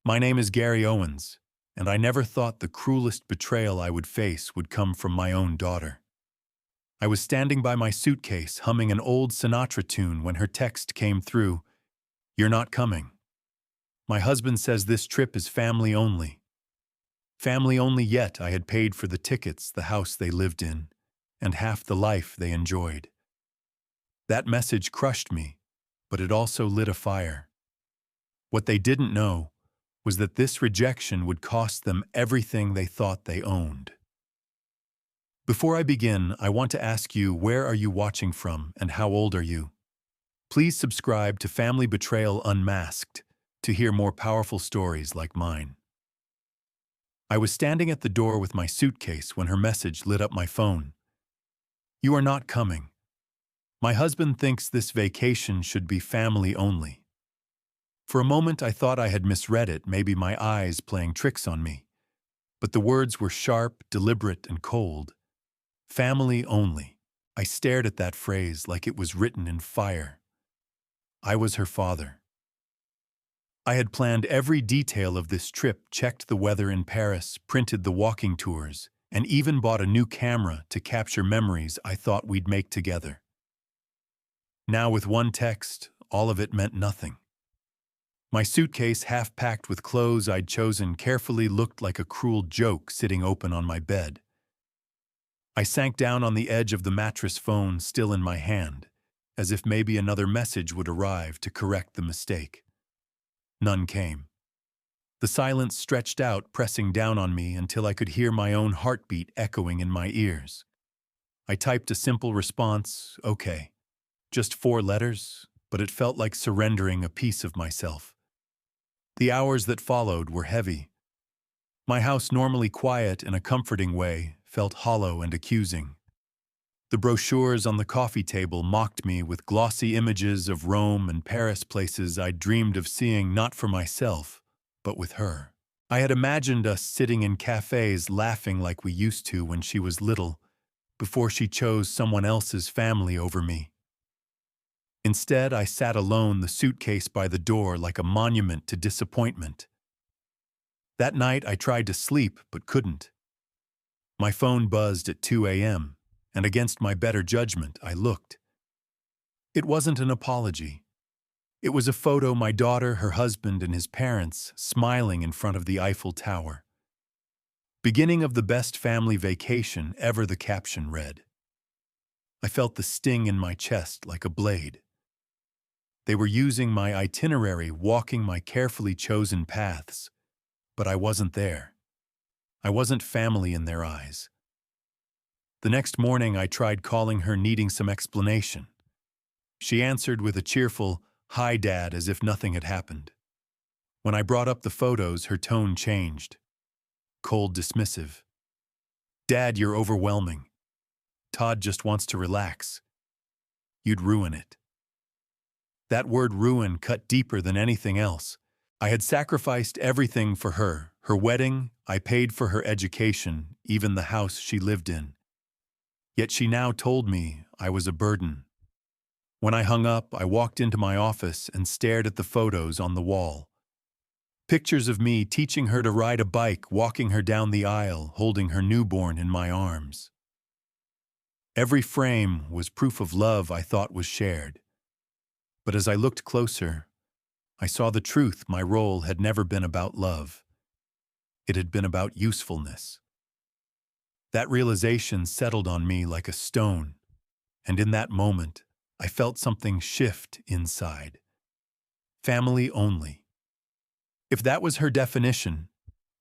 My name is Gary Owens, and I never thought the cruelest betrayal I would face would come from my own daughter. I was standing by my suitcase humming an old Sinatra tune when her text came through, "You're not coming. My husband says this trip is family only." Family only, yet I had paid for the tickets, the house they lived in, and half the life they enjoyed. That message crushed me, but it also lit a fire. What they didn't know was that this rejection would cost them everything they thought they owned. Before I begin, I want to ask you, where are you watching from and how old are you? Please subscribe to Family Betrayal Unmasked to hear more powerful stories like mine. I was standing at the door with my suitcase when her message lit up my phone. "You are not coming. My husband thinks this vacation should be family only." For a moment I thought I had misread it, maybe my eyes playing tricks on me. But the words were sharp, deliberate, and cold. Family only. I stared at that phrase like it was written in fire. I was her father. I had planned every detail of this trip, checked the weather in Paris, printed the walking tours, and even bought a new camera to capture memories I thought we'd make together. Now, with one text, all of it meant nothing. My suitcase, half packed with clothes I'd chosen carefully, looked like a cruel joke sitting open on my bed. I sank down on the edge of the mattress, phone still in my hand, as if maybe another message would arrive to correct the mistake. None came. The silence stretched out, pressing down on me until I could hear my own heartbeat echoing in my ears. I typed a simple response, "Okay." Just 4 letters, but it felt like surrendering a piece of myself. The hours that followed were heavy. My house, normally quiet in a comforting way, felt hollow and accusing. The brochures on the coffee table mocked me with glossy images of Rome and Paris, places I'd dreamed of seeing, not for myself, but with her. I had imagined us sitting in cafes laughing like we used to when she was little, before she chose someone else's family over me. Instead, I sat alone, the suitcase by the door, like a monument to disappointment. That night, I tried to sleep, but couldn't. My phone buzzed at 2 a.m., and against my better judgment, I looked. It wasn't an apology. It was a photo, my daughter, her husband, and his parents, smiling in front of the Eiffel Tower. "Beginning of the best family vacation ever," the caption read. I felt the sting in my chest like a blade. They were using my itinerary, walking my carefully chosen paths, but I wasn't there. I wasn't family in their eyes. The next morning, I tried calling her, needing some explanation. She answered with a cheerful, "Hi, Dad," as if nothing had happened. When I brought up the photos, her tone changed. Cold, dismissive. "Dad, you're overwhelming. Todd just wants to relax. You'd ruin it." That word ruin cut deeper than anything else. I had sacrificed everything for her, her wedding, I paid for her education, even the house she lived in. Yet she now told me I was a burden. When I hung up, I walked into my office and stared at the photos on the wall. Pictures of me teaching her to ride a bike, walking her down the aisle, holding her newborn in my arms. Every frame was proof of love I thought was shared. But as I looked closer, I saw the truth. My role had never been about love. It had been about usefulness. That realization settled on me like a stone, and in that moment, I felt something shift inside. Family only. If that was her definition,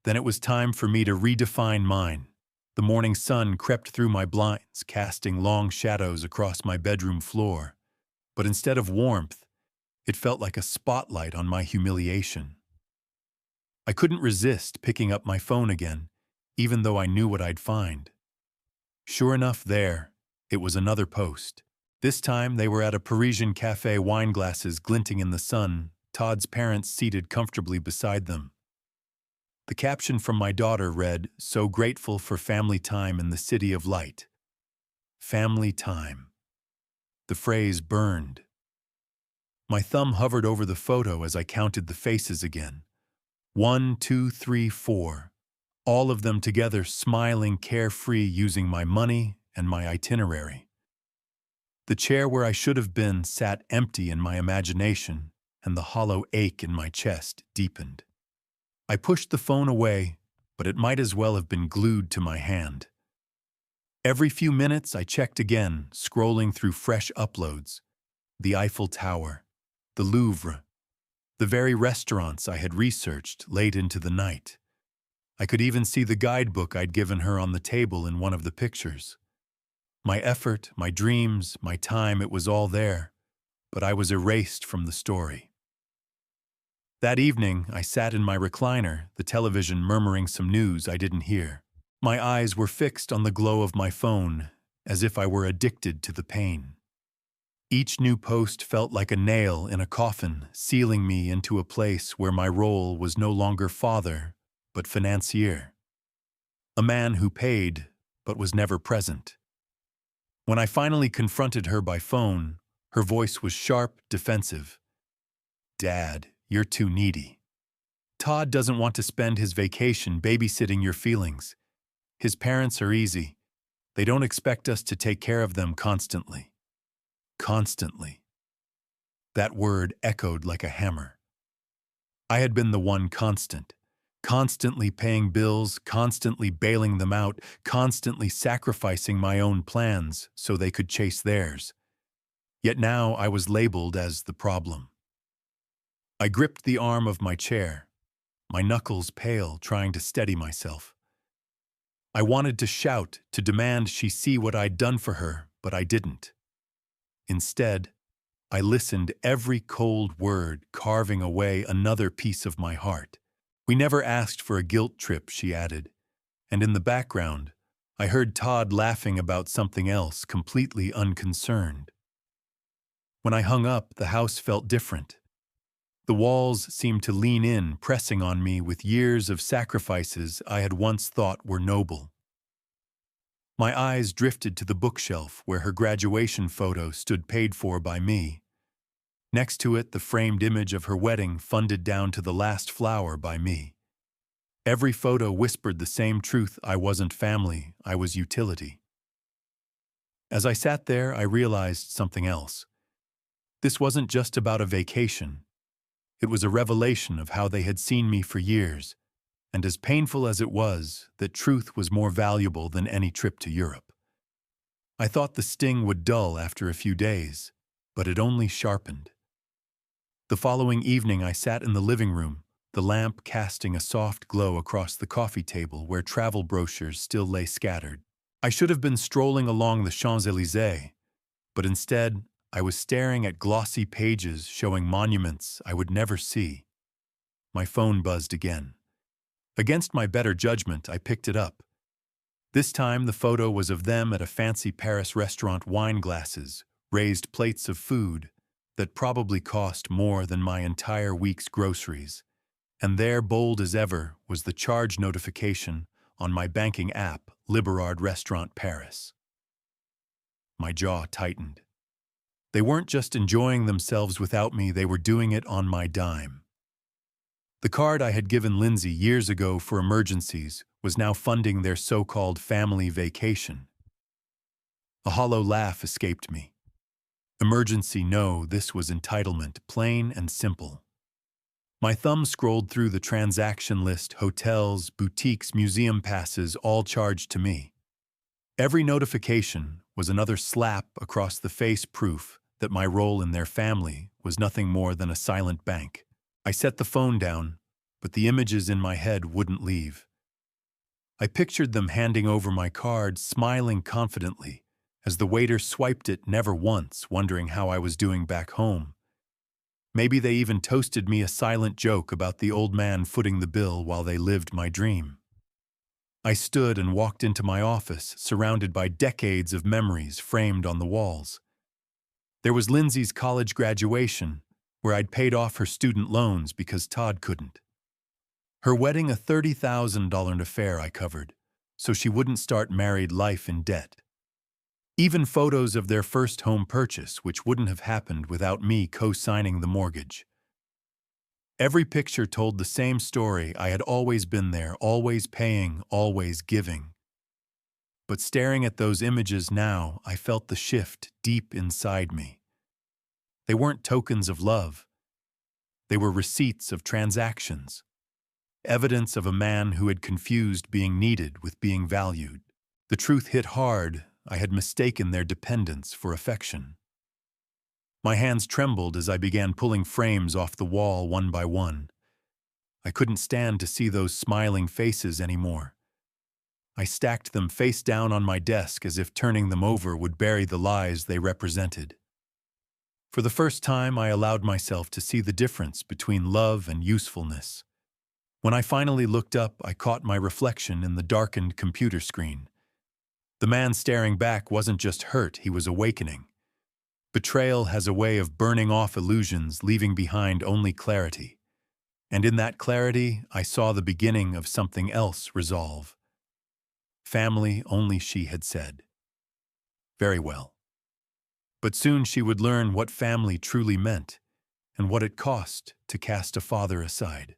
then it was time for me to redefine mine. The morning sun crept through my blinds, casting long shadows across my bedroom floor. But instead of warmth, it felt like a spotlight on my humiliation. I couldn't resist picking up my phone again, even though I knew what I'd find. Sure enough, there, it was another post. This time they were at a Parisian cafe, wine glasses glinting in the sun, Todd's parents seated comfortably beside them. The caption from my daughter read, "So grateful for family time in the city of light." Family time. The phrase burned. My thumb hovered over the photo as I counted the faces again. One, two, three, four. All of them together smiling carefree using my money and my itinerary. The chair where I should have been sat empty in my imagination, and the hollow ache in my chest deepened. I pushed the phone away, but it might as well have been glued to my hand. Every few minutes I checked again, scrolling through fresh uploads. The Eiffel Tower, the Louvre, the very restaurants I had researched late into the night. I could even see the guidebook I'd given her on the table in one of the pictures. My effort, my dreams, my time, it was all there, but I was erased from the story. That evening, I sat in my recliner, the television murmuring some news I didn't hear. My eyes were fixed on the glow of my phone, as if I were addicted to the pain. Each new post felt like a nail in a coffin, sealing me into a place where my role was no longer father, but financier. A man who paid, but was never present. When I finally confronted her by phone, her voice was sharp, defensive. "Dad, you're too needy. Todd doesn't want to spend his vacation babysitting your feelings. His parents are easy. They don't expect us to take care of them constantly." Constantly. That word echoed like a hammer. I had been the one constant. Constantly paying bills, constantly bailing them out, constantly sacrificing my own plans so they could chase theirs. Yet now I was labeled as the problem. I gripped the arm of my chair, my knuckles pale, trying to steady myself. I wanted to shout, to demand she see what I'd done for her, but I didn't. Instead, I listened, every cold word carving away another piece of my heart. "We never asked for a guilt trip," she added, and in the background, I heard Todd laughing about something else, completely unconcerned. When I hung up, the house felt different. The walls seemed to lean in, pressing on me with years of sacrifices I had once thought were noble. My eyes drifted to the bookshelf where her graduation photo stood paid for by me. Next to it, the framed image of her wedding funded down to the last flower by me. Every photo whispered the same truth: I wasn't family, I was utility. As I sat there, I realized something else. This wasn't just about a vacation. It was a revelation of how they had seen me for years, and as painful as it was, that truth was more valuable than any trip to Europe. I thought the sting would dull after a few days, but it only sharpened. The following evening I sat in the living room, the lamp casting a soft glow across the coffee table where travel brochures still lay scattered. I should have been strolling along the Champs-Élysées, but instead I was staring at glossy pages showing monuments I would never see. My phone buzzed again. Against my better judgment, I picked it up. This time the photo was of them at a fancy Paris restaurant, wine glasses, raised plates of food that probably cost more than my entire week's groceries. And there, bold as ever, was the charge notification on my banking app, Liberard Restaurant Paris. My jaw tightened. They weren't just enjoying themselves without me, they were doing it on my dime. The card I had given Lindsay years ago for emergencies was now funding their so-called family vacation. A hollow laugh escaped me. Emergency, no, this was entitlement, plain and simple. My thumb scrolled through the transaction list: hotels, boutiques, museum passes, all charged to me. Every notification was another slap across the face, proof that my role in their family was nothing more than a silent bank. I set the phone down, but the images in my head wouldn't leave. I pictured them handing over my card, smiling confidently, as the waiter swiped it, never once wondering how I was doing back home. Maybe they even toasted me a silent joke about the old man footing the bill while they lived my dream. I stood and walked into my office, surrounded by decades of memories framed on the walls. There was Lindsay's college graduation, where I'd paid off her student loans because Todd couldn't. Her wedding, a $30,000 affair I covered, so she wouldn't start married life in debt. Even photos of their first home purchase, which wouldn't have happened without me co-signing the mortgage. Every picture told the same story. I had always been there, always paying, always giving. But staring at those images now, I felt the shift deep inside me. They weren't tokens of love. They were receipts of transactions. Evidence of a man who had confused being needed with being valued. The truth hit hard. I had mistaken their dependence for affection. My hands trembled as I began pulling frames off the wall one by one. I couldn't stand to see those smiling faces anymore. I stacked them face down on my desk as if turning them over would bury the lies they represented. For the first time, I allowed myself to see the difference between love and usefulness. When I finally looked up, I caught my reflection in the darkened computer screen. The man staring back wasn't just hurt, he was awakening. Betrayal has a way of burning off illusions, leaving behind only clarity. And in that clarity, I saw the beginning of something else resolve. Family, only she had said. Very well. But soon she would learn what family truly meant, and what it cost to cast a father aside.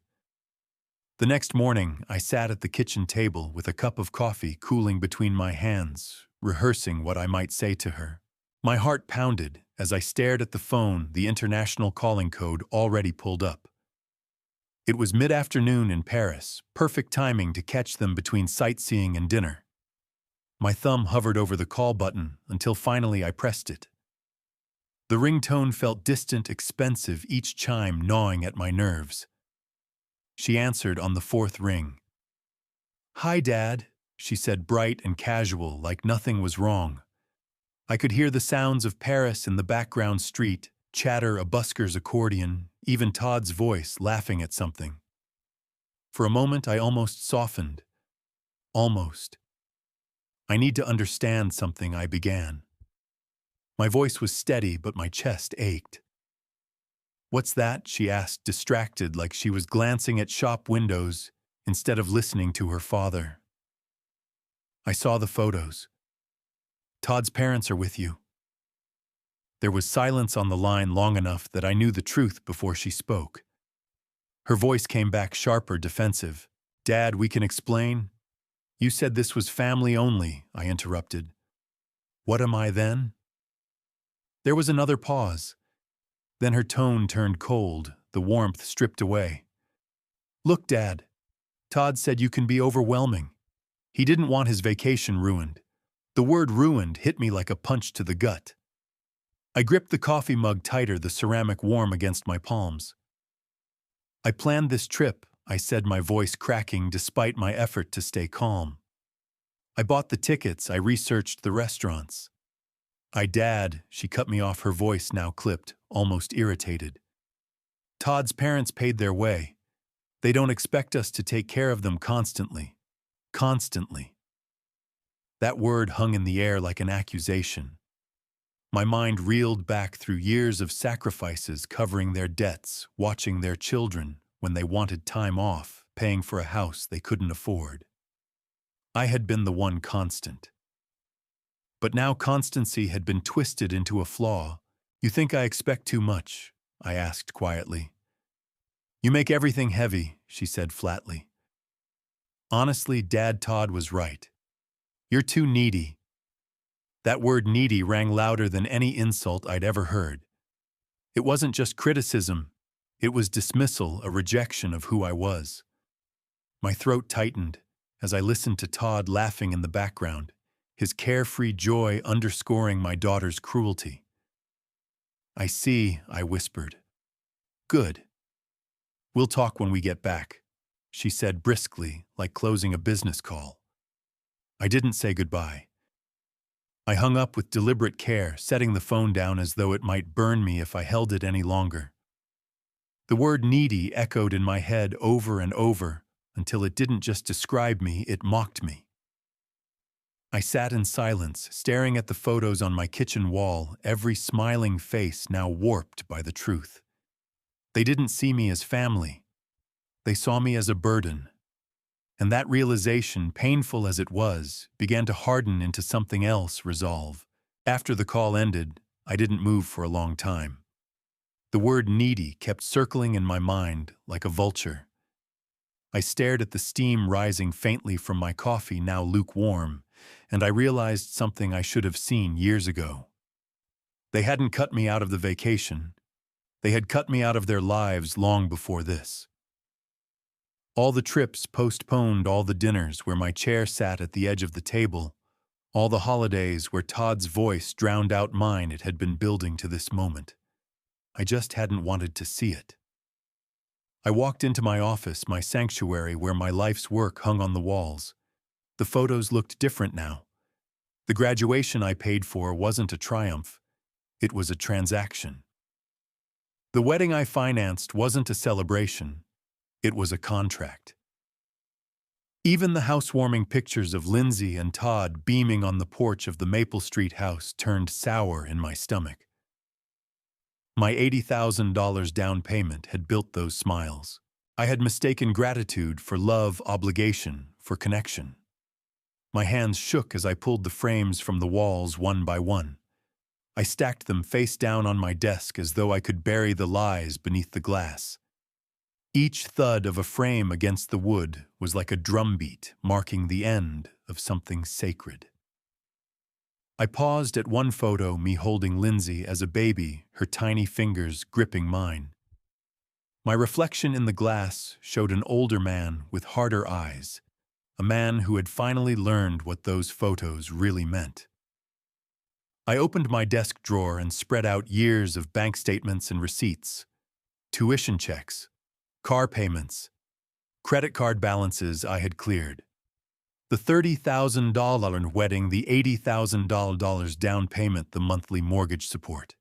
The next morning, I sat at the kitchen table with a cup of coffee cooling between my hands, rehearsing what I might say to her. My heart pounded as I stared at the phone, the international calling code already pulled up. It was mid-afternoon in Paris, perfect timing to catch them between sightseeing and dinner. My thumb hovered over the call button until finally I pressed it. The ringtone felt distant, expensive, each chime gnawing at my nerves. She answered on the fourth ring. "Hi, Dad," she said, bright and casual, like nothing was wrong. I could hear the sounds of Paris in the background street, chatter, a busker's accordion, even Todd's voice laughing at something. For a moment, I almost softened. Almost. "I need to understand something," I began. My voice was steady, but my chest ached. "What's that?" she asked, distracted, like she was glancing at shop windows instead of listening to her father. "I saw the photos. Todd's parents are with you." There was silence on the line long enough that I knew the truth before she spoke. Her voice came back sharper, defensive. "Dad, we can explain." "You said this was family only," I interrupted. "What am I then?" There was another pause. Then her tone turned cold, the warmth stripped away. "Look, Dad, Todd said you can be overwhelming. He didn't want his vacation ruined." The word ruined hit me like a punch to the gut. I gripped the coffee mug tighter, the ceramic warm against my palms. "I planned this trip," I said, my voice cracking despite my effort to stay calm. "I bought the tickets, I researched the restaurants." Dad," she cut me off, her voice now clipped, almost irritated. "Todd's parents paid their way. They don't expect us to take care of them constantly." Constantly. That word hung in the air like an accusation. My mind reeled back through years of sacrifices, covering their debts, watching their children when they wanted time off, paying for a house they couldn't afford. I had been the one constant. But now constancy had been twisted into a flaw. "You think I expect too much?" I asked quietly. "You make everything heavy," she said flatly. Honestly, Dad, Todd was right. "You're too needy." That word needy rang louder than any insult I'd ever heard. It wasn't just criticism. It was dismissal, a rejection of who I was. My throat tightened as I listened to Todd laughing in the background, his carefree joy underscoring my daughter's cruelty. "I see," I whispered. "Good. We'll talk when we get back," she said briskly, like closing a business call. I didn't say goodbye. I hung up with deliberate care, setting the phone down as though it might burn me if I held it any longer. The word needy echoed in my head over and over until it didn't just describe me, it mocked me. I sat in silence, staring at the photos on my kitchen wall, every smiling face now warped by the truth. They didn't see me as family. They saw me as a burden. And that realization, painful as it was, began to harden into something else, resolve. After the call ended, I didn't move for a long time. The word needy kept circling in my mind like a vulture. I stared at the steam rising faintly from my coffee, now lukewarm, and I realized something I should have seen years ago. They hadn't cut me out of the vacation. They had cut me out of their lives long before this. All the trips postponed, all the dinners where my chair sat at the edge of the table, all the holidays where Todd's voice drowned out mine. It had been building to this moment. I just hadn't wanted to see it. I walked into my office, my sanctuary where my life's work hung on the walls. The photos looked different now. The graduation I paid for wasn't a triumph. It was a transaction. The wedding I financed wasn't a celebration. It was a contract. Even the housewarming pictures of Lindsay and Todd beaming on the porch of the Maple Street house turned sour in my stomach. My $80,000 down payment had built those smiles. I had mistaken gratitude for love, obligation for connection. My hands shook as I pulled the frames from the walls one by one. I stacked them face down on my desk as though I could bury the lies beneath the glass. Each thud of a frame against the wood was like a drumbeat marking the end of something sacred. I paused at one photo, me holding Lindsay as a baby, her tiny fingers gripping mine. My reflection in the glass showed an older man with harder eyes, a man who had finally learned what those photos really meant. I opened my desk drawer and spread out years of bank statements and receipts, tuition checks, car payments, credit card balances I had cleared. The $30,000 wedding, the $80,000 down payment, the monthly mortgage support.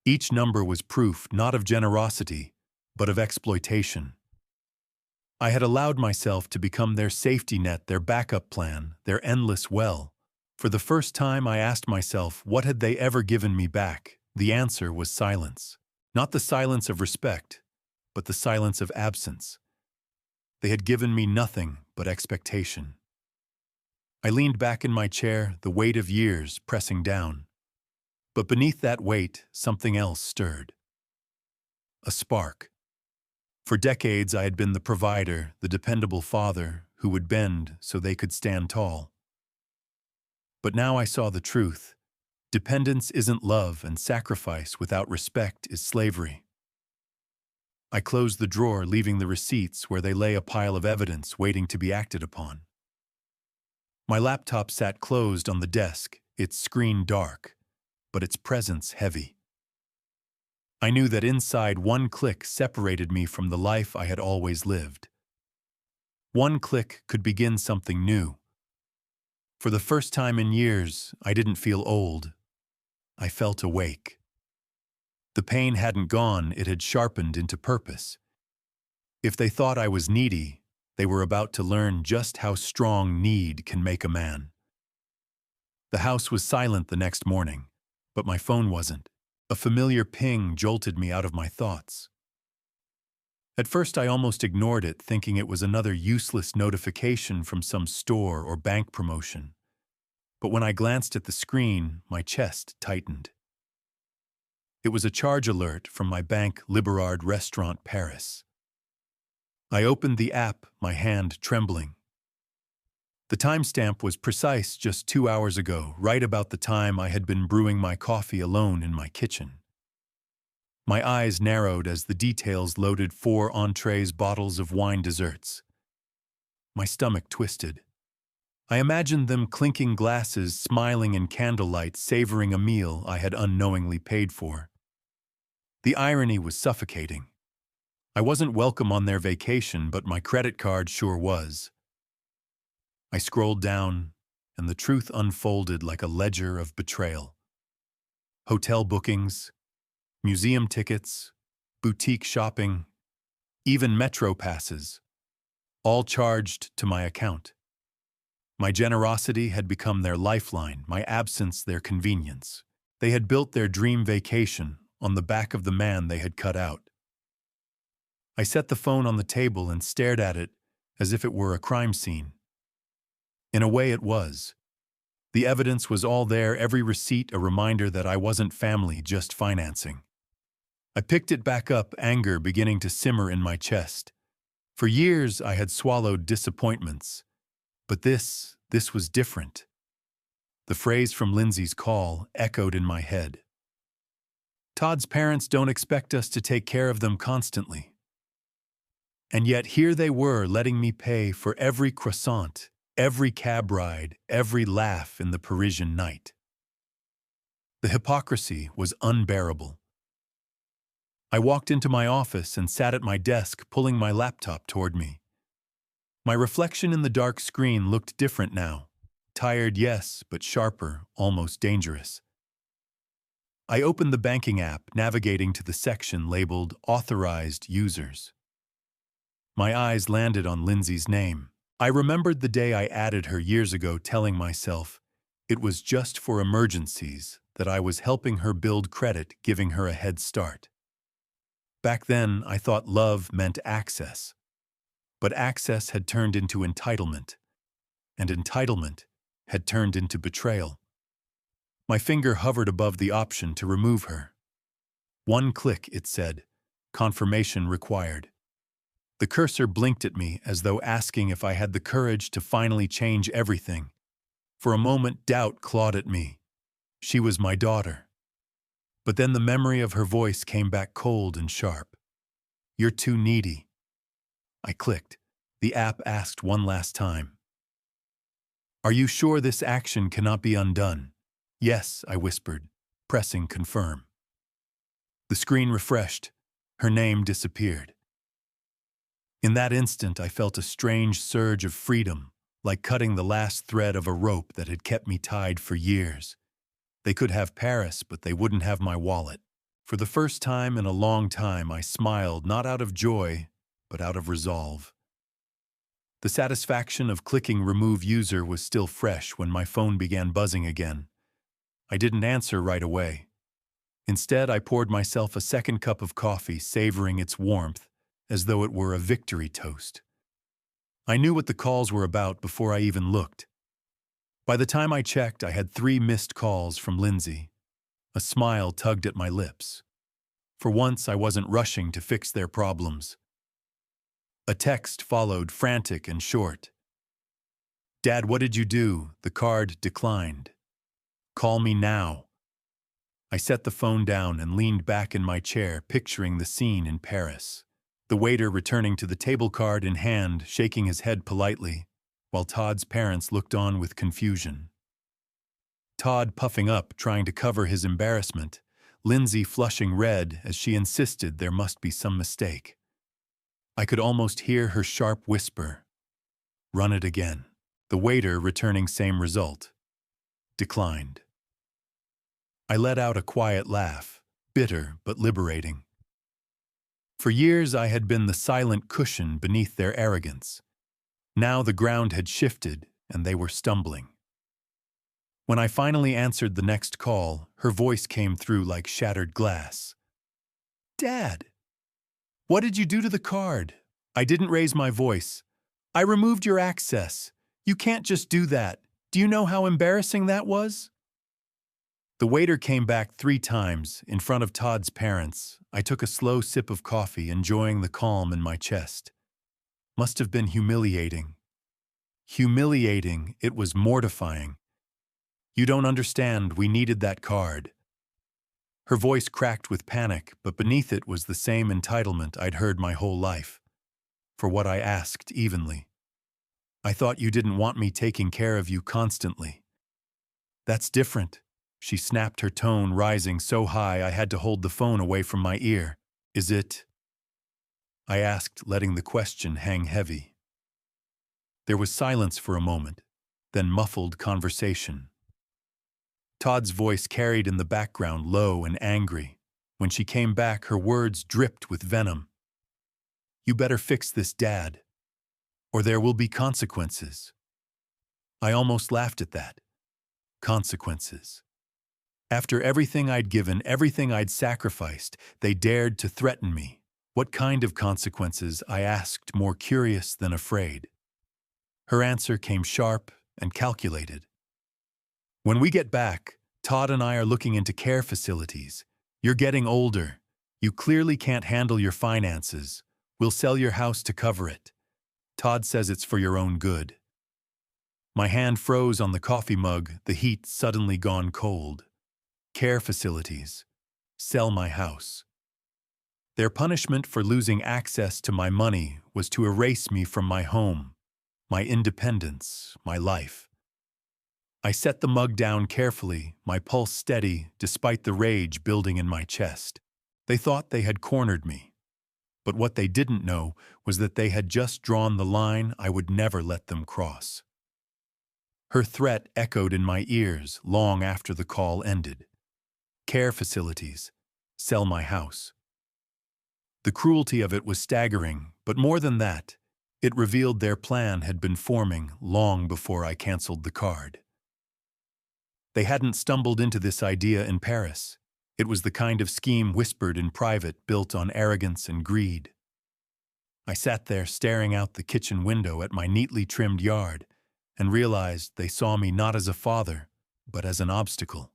Each number was proof not of generosity, but of exploitation. I had allowed myself to become their safety net, their backup plan, their endless well. For the first time, I asked myself, what had they ever given me back? The answer was silence. Not the silence of respect, but the silence of absence. They had given me nothing but expectation. I leaned back in my chair, the weight of years pressing down. But beneath that weight, something else stirred. A spark. For decades, I had been the provider, the dependable father who would bend so they could stand tall. But now I saw the truth. Dependence isn't love, and sacrifice without respect is slavery. I closed the drawer, leaving the receipts where they lay, a pile of evidence waiting to be acted upon. My laptop sat closed on the desk, its screen dark, but its presence heavy. I knew that inside, one click separated me from the life I had always lived. One click could begin something new. For the first time in years, I didn't feel old. I felt awake. The pain hadn't gone, it had sharpened into purpose. If they thought I was needy, they were about to learn just how strong need can make a man. The house was silent the next morning, but my phone wasn't. A familiar ping jolted me out of my thoughts. At first I almost ignored it, thinking it was another useless notification from some store or bank promotion. But when I glanced at the screen, my chest tightened. It was a charge alert from my bank, Liberard Restaurant, Paris. I opened the app, my hand trembling. The timestamp was precise, just 2 hours ago, right about the time I had been brewing my coffee alone in my kitchen. My eyes narrowed as the details loaded 4 entrees, bottles of wine, desserts. My stomach twisted. I imagined them clinking glasses, smiling in candlelight, savoring a meal I had unknowingly paid for. The irony was suffocating. I wasn't welcome on their vacation, but my credit card sure was. I scrolled down, and the truth unfolded like a ledger of betrayal. Hotel bookings, museum tickets, boutique shopping, even metro passes, all charged to my account. My generosity had become their lifeline, my absence their convenience. They had built their dream vacation on the back of the man they had cut out. I set the phone on the table and stared at it as if it were a crime scene. In a way it was. The evidence was all there, every receipt a reminder that I wasn't family, just financing. I picked it back up, anger beginning to simmer in my chest. For years I had swallowed disappointments, but this was different. The phrase from Lindsay's call echoed in my head. Todd's parents don't expect us to take care of them constantly. And yet here they were letting me pay for every croissant, every cab ride, every laugh in the Parisian night. The hypocrisy was unbearable. I walked into my office and sat at my desk, pulling my laptop toward me. My reflection in the dark screen looked different now. Tired, yes, but sharper, almost dangerous. I opened the banking app, navigating to the section labeled Authorized Users. My eyes landed on Lindsay's name. I remembered the day I added her years ago, telling myself it was just for emergencies, that I was helping her build credit, giving her a head start. Back then, I thought love meant access. But access had turned into entitlement, and entitlement had turned into betrayal. My finger hovered above the option to remove her. One click, it said, confirmation required. The cursor blinked at me as though asking if I had the courage to finally change everything. For a moment, doubt clawed at me. She was my daughter. But then the memory of her voice came back cold and sharp. You're too needy. I clicked. The app asked one last time. Are you sure this action cannot be undone? Yes, I whispered, pressing confirm. The screen refreshed. Her name disappeared. In that instant, I felt a strange surge of freedom, like cutting the last thread of a rope that had kept me tied for years. They could have Paris, but they wouldn't have my wallet. For the first time in a long time, I smiled, not out of joy, but out of resolve. The satisfaction of clicking Remove User was still fresh when my phone began buzzing again. I didn't answer right away. Instead, I poured myself a second cup of coffee, savoring its warmth, as though it were a victory toast. I knew what the calls were about before I even looked. By the time I checked, I had 3 missed calls from Lindsay. A smile tugged at my lips. For once, I wasn't rushing to fix their problems. A text followed, frantic and short. Dad, what did you do? The card declined. Call me now. I set the phone down and leaned back in my chair, picturing the scene in Paris. The waiter returning to the table, card in hand, shaking his head politely, while Todd's parents looked on with confusion. Todd puffing up, trying to cover his embarrassment, Lindsay flushing red as she insisted there must be some mistake. I could almost hear her sharp whisper, "Run it again." The waiter, returning same result, declined. I let out a quiet laugh, bitter but liberating. For years I had been the silent cushion beneath their arrogance. Now the ground had shifted and they were stumbling. When I finally answered the next call, her voice came through like shattered glass. Dad, what did you do to the card? I didn't raise my voice. I removed your access. You can't just do that. Do you know how embarrassing that was? The waiter came back 3 times in front of Todd's parents. I took a slow sip of coffee, enjoying the calm in my chest. Must have been humiliating. Humiliating, it was mortifying. You don't understand, we needed that card. Her voice cracked with panic, but beneath it was the same entitlement I'd heard my whole life. For what I asked, evenly. I thought you didn't want me taking care of you constantly. That's different. She snapped, her tone rising so high I had to hold the phone away from my ear. Is it? I asked, letting the question hang heavy. There was silence for a moment, then muffled conversation. Todd's voice carried in the background, low and angry. When she came back, her words dripped with venom. You better fix this, Dad, or there will be consequences. I almost laughed at that. Consequences. After everything I'd given, everything I'd sacrificed, they dared to threaten me. What kind of consequences? I asked, more curious than afraid. Her answer came sharp and calculated. When we get back, Todd and I are looking into care facilities. You're getting older. You clearly can't handle your finances. We'll sell your house to cover it. Todd says it's for your own good. My hand froze on the coffee mug, the heat suddenly gone cold. Care facilities. Sell my house. Their punishment for losing access to my money was to erase me from my home, my independence, my life. I set the mug down carefully, my pulse steady despite the rage building in my chest. They thought they had cornered me. But what they didn't know was that they had just drawn the line I would never let them cross. Her threat echoed in my ears long after the call ended. Care facilities. Sell my house. The cruelty of it was staggering, but more than that, it revealed their plan had been forming long before I canceled the card. They hadn't stumbled into this idea in Paris. It was the kind of scheme whispered in private, built on arrogance and greed. I sat there staring out the kitchen window at my neatly trimmed yard and realized they saw me not as a father, but as an obstacle.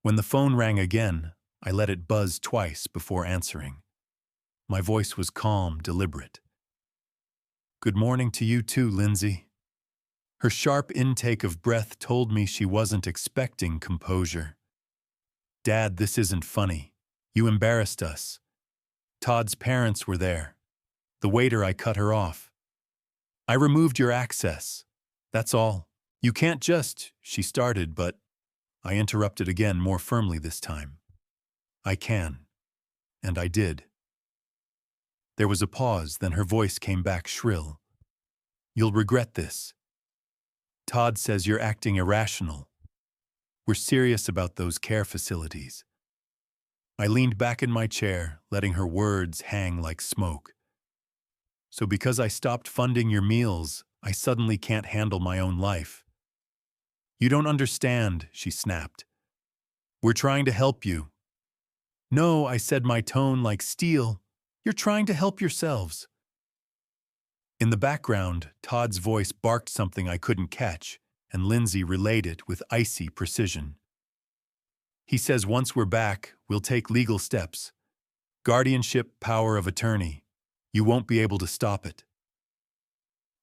When the phone rang again, I let it buzz twice before answering. My voice was calm, deliberate. "Good morning to you too, Lindsay." Her sharp intake of breath told me she wasn't expecting composure. "Dad, this isn't funny. You embarrassed us. Todd's parents were there. The waiter, I cut her off. I removed your access. That's all. You can't just," she started, but I interrupted again, more firmly this time. "I can." And I did. There was a pause, then her voice came back shrill. "You'll regret this. Todd says you're acting irrational. We're serious about those care facilities." I leaned back in my chair, letting her words hang like smoke. "So because I stopped funding your meals, I suddenly can't handle my own life?" "You don't understand," she snapped. "We're trying to help you." "No," I said, my tone like steel. "You're trying to help yourselves." In the background, Todd's voice barked something I couldn't catch, and Lindsay relayed it with icy precision. "He says once we're back, we'll take legal steps. Guardianship, power of attorney. You won't be able to stop it."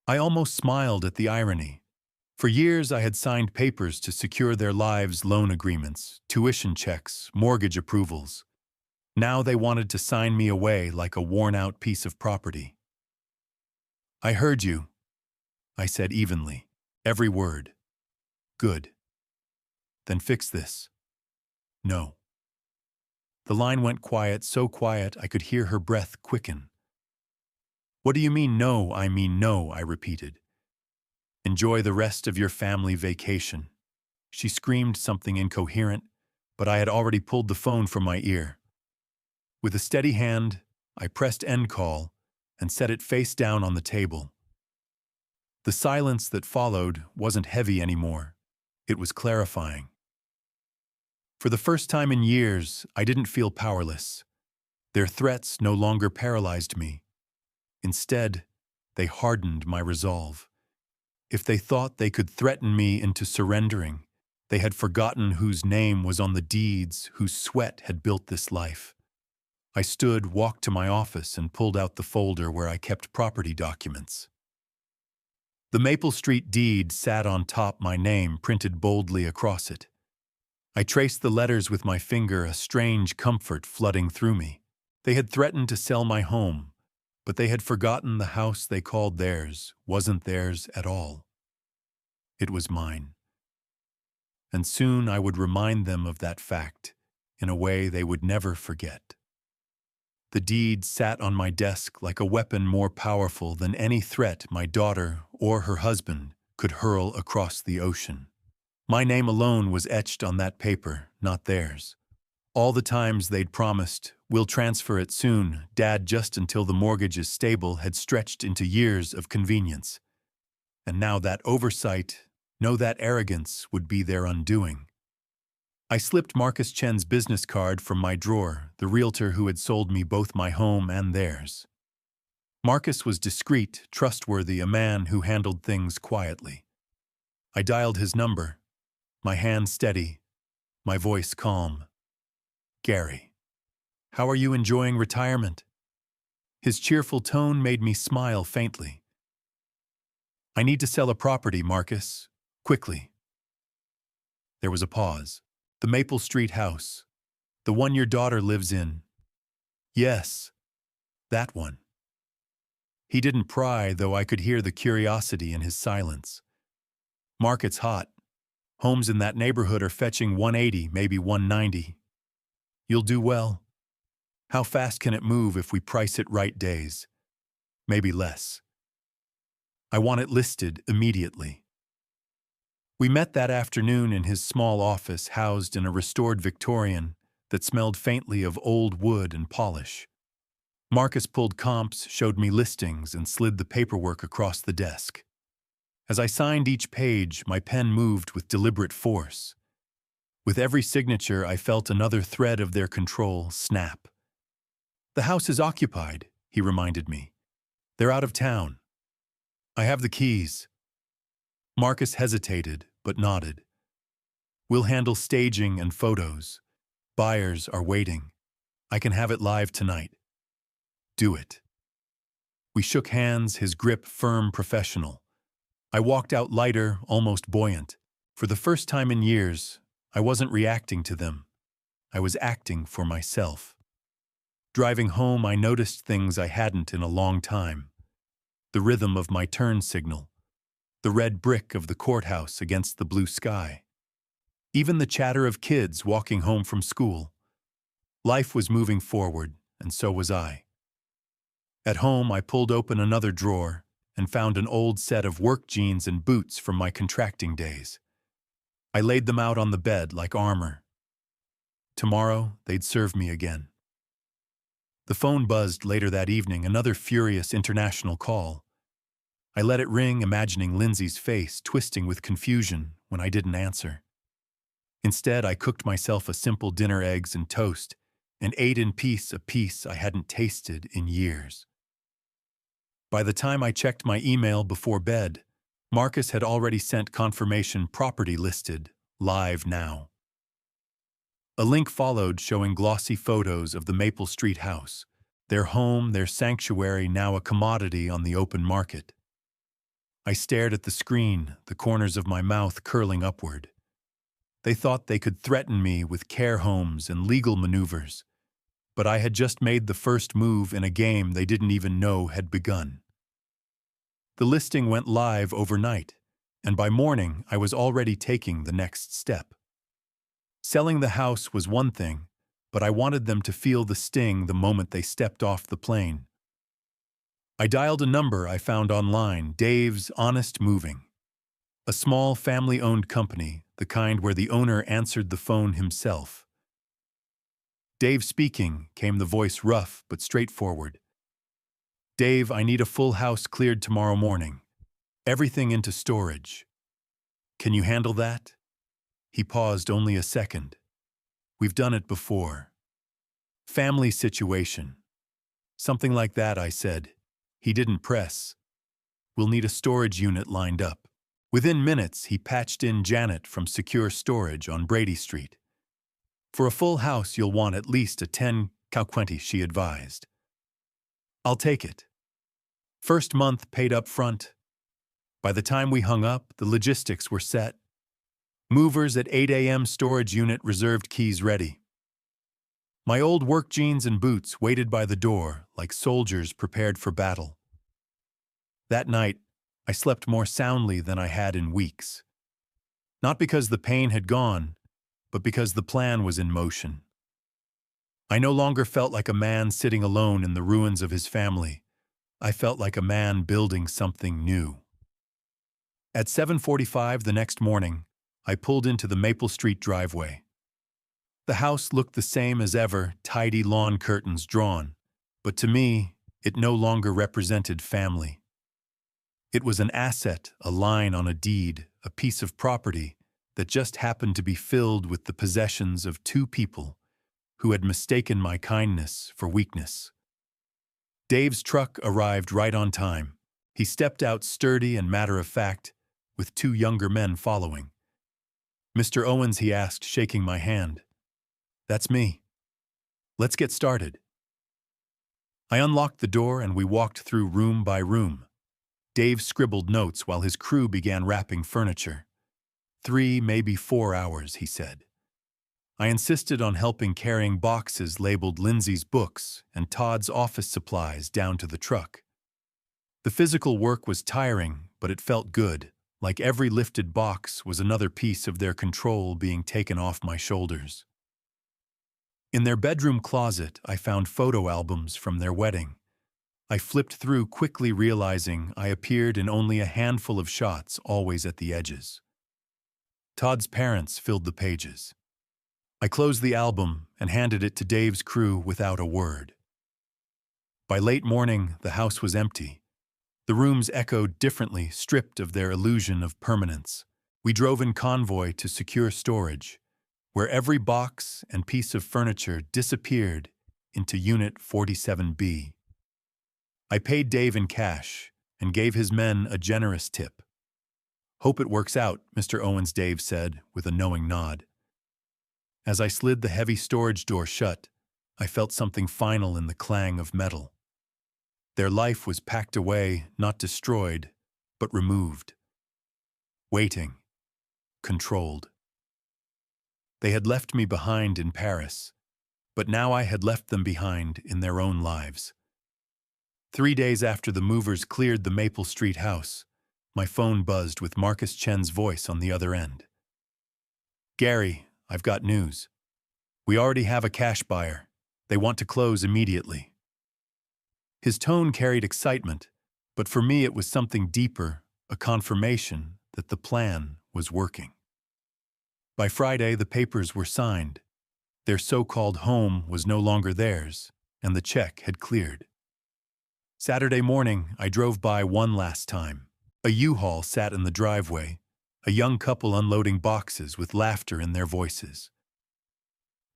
I almost smiled at the irony. For years I had signed papers to secure their lives, loan agreements, tuition checks, mortgage approvals. Now they wanted to sign me away like a worn-out piece of property. "I heard you," I said evenly, every word. "Good. Then fix this." "No." The line went quiet, so quiet I could hear her breath quicken. "What do you mean, no?" "I mean no," I repeated. "Enjoy the rest of your family vacation." She screamed something incoherent, but I had already pulled the phone from my ear. With a steady hand, I pressed end call and set it face down on the table. The silence that followed wasn't heavy anymore. It was clarifying. For the first time in years, I didn't feel powerless. Their threats no longer paralyzed me. Instead, they hardened my resolve. If they thought they could threaten me into surrendering, they had forgotten whose name was on the deeds, whose sweat had built this life. I stood, walked to my office, and pulled out the folder where I kept property documents. The Maple Street deed sat on top, my name printed boldly across it. I traced the letters with my finger, a strange comfort flooding through me. They had threatened to sell my home, but they had forgotten the house they called theirs wasn't theirs at all. It was mine. And soon I would remind them of that fact in a way they would never forget. The deed sat on my desk like a weapon more powerful than any threat my daughter or her husband could hurl across the ocean. My name alone was etched on that paper, not theirs. All the times they'd promised, "We'll transfer it soon, Dad," just until the mortgage is stable, had stretched into years of convenience. And now that oversight, no, that arrogance would be their undoing. I slipped Marcus Chen's business card from my drawer, the realtor who had sold me both my home and theirs. Marcus was discreet, trustworthy, a man who handled things quietly. I dialed his number, my hand steady, my voice calm. "Gary." How are you enjoying retirement? His cheerful tone made me smile faintly. I need to sell a property, Marcus. Quickly. There was a pause. The Maple Street house. The one your daughter lives in. Yes, that one. He didn't pry, though I could hear the curiosity in his silence. Market's hot. Homes in that neighborhood are fetching 180, maybe 190. You'll do well. How fast can it move if we price it right days? Maybe less. I want it listed immediately. We met that afternoon in his small office housed in a restored Victorian that smelled faintly of old wood and polish. Marcus pulled comps, showed me listings, and slid the paperwork across the desk. As I signed each page, my pen moved with deliberate force. With every signature, I felt another thread of their control snap. The house is occupied, he reminded me. They're out of town. I have the keys. Marcus hesitated, but nodded. We'll handle staging and photos. Buyers are waiting. I can have it live tonight. Do it. We shook hands, his grip firm, professional. I walked out lighter, almost buoyant. For the first time in years, I wasn't reacting to them. I was acting for myself. Driving home, I noticed things I hadn't in a long time. The rhythm of my turn signal. The red brick of the courthouse against the blue sky. Even the chatter of kids walking home from school. Life was moving forward, and so was I. At home, I pulled open another drawer and found an old set of work jeans and boots from my contracting days. I laid them out on the bed like armor. Tomorrow, they'd serve me again. The phone buzzed later that evening, another furious international call. I let it ring, imagining Lindsay's face twisting with confusion when I didn't answer. Instead, I cooked myself a simple dinner, eggs and toast, and ate in peace a piece I hadn't tasted in years. By the time I checked my email before bed, Marcus had already sent confirmation property listed, live now. A link followed showing glossy photos of the Maple Street house, their home, their sanctuary, now a commodity on the open market. I stared at the screen, the corners of my mouth curling upward. They thought they could threaten me with care homes and legal maneuvers, but I had just made the first move in a game they didn't even know had begun. The listing went live overnight, and by morning I was already taking the next step. Selling the house was one thing, but I wanted them to feel the sting the moment they stepped off the plane. I dialed a number I found online, Dave's Honest Moving. A small family-owned company, the kind where the owner answered the phone himself. Dave speaking, came the voice, rough but straightforward. Dave, I need a full house cleared tomorrow morning. Everything into storage. Can you handle that? He paused only a second. We've done it before. Family situation. Something like that, I said. He didn't press. We'll need a storage unit lined up. Within minutes, he patched in Janet from Secure Storage on Brady Street. For a full house, you'll want at least a 10 Cal-20, she advised. I'll take it. First month paid up front. By the time we hung up, the logistics were set. Movers at 8 a.m. storage unit reserved keys ready. My old work jeans and boots waited by the door like soldiers prepared for battle. That night, I slept more soundly than I had in weeks. Not because the pain had gone, but because the plan was in motion. I no longer felt like a man sitting alone in the ruins of his family. I felt like a man building something new. At 7:45 the next morning, I pulled into the Maple Street driveway. The house looked the same as ever, tidy lawn curtains drawn, but to me, it no longer represented family. It was an asset, a line on a deed, a piece of property that just happened to be filled with the possessions of two people who had mistaken my kindness for weakness. Dave's truck arrived right on time. He stepped out sturdy and matter-of-fact, with two younger men following. "Mr. Owens," he asked, shaking my hand. "That's me." Let's get started. I unlocked the door and we walked through room by room. Dave scribbled notes while his crew began wrapping furniture. 3, maybe 4 hours, he said. I insisted on helping carrying boxes labeled Lindsay's books and Todd's office supplies down to the truck. The physical work was tiring, but it felt good, like every lifted box was another piece of their control being taken off my shoulders. In their bedroom closet, I found photo albums from their wedding. I flipped through, quickly realizing I appeared in only a handful of shots, always at the edges. Todd's parents filled the pages. I closed the album and handed it to Dave's crew without a word. By late morning, the house was empty. The rooms echoed differently, stripped of their illusion of permanence. We drove in convoy to secure storage, where every box and piece of furniture disappeared into Unit 47B. I paid Dave in cash and gave his men a generous tip. "Hope it works out," Mr. Owens Dave said with a knowing nod. As I slid the heavy storage door shut, I felt something final in the clang of metal. Their life was packed away, not destroyed, but removed. Waiting. Controlled. They had left me behind in Paris, but now I had left them behind in their own lives. 3 days after the movers cleared the Maple Street house, my phone buzzed with Marcus Chen's voice on the other end. "Gary, I've got news. We already have a cash buyer. They want to close immediately." His tone carried excitement, but for me it was something deeper, a confirmation that the plan was working. By Friday, the papers were signed. Their so-called home was no longer theirs, and the check had cleared. Saturday morning, I drove by one last time. A U-Haul sat in the driveway, a young couple unloading boxes with laughter in their voices.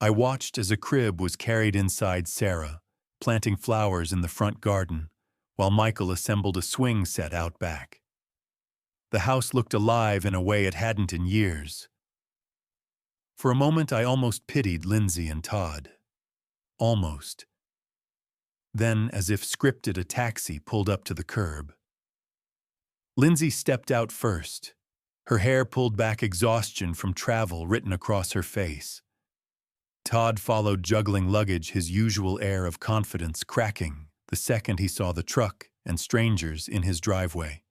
I watched as a crib was carried inside Sarah, planting flowers in the front garden, while Michael assembled a swing set out back. The house looked alive in a way it hadn't in years. For a moment, I almost pitied Lindsay and Todd. Almost. Then, as if scripted, a taxi pulled up to the curb. Lindsay stepped out first, her hair pulled back, exhaustion from travel written across her face. Todd followed, juggling luggage, his usual air of confidence cracking the second he saw the truck and strangers in his driveway.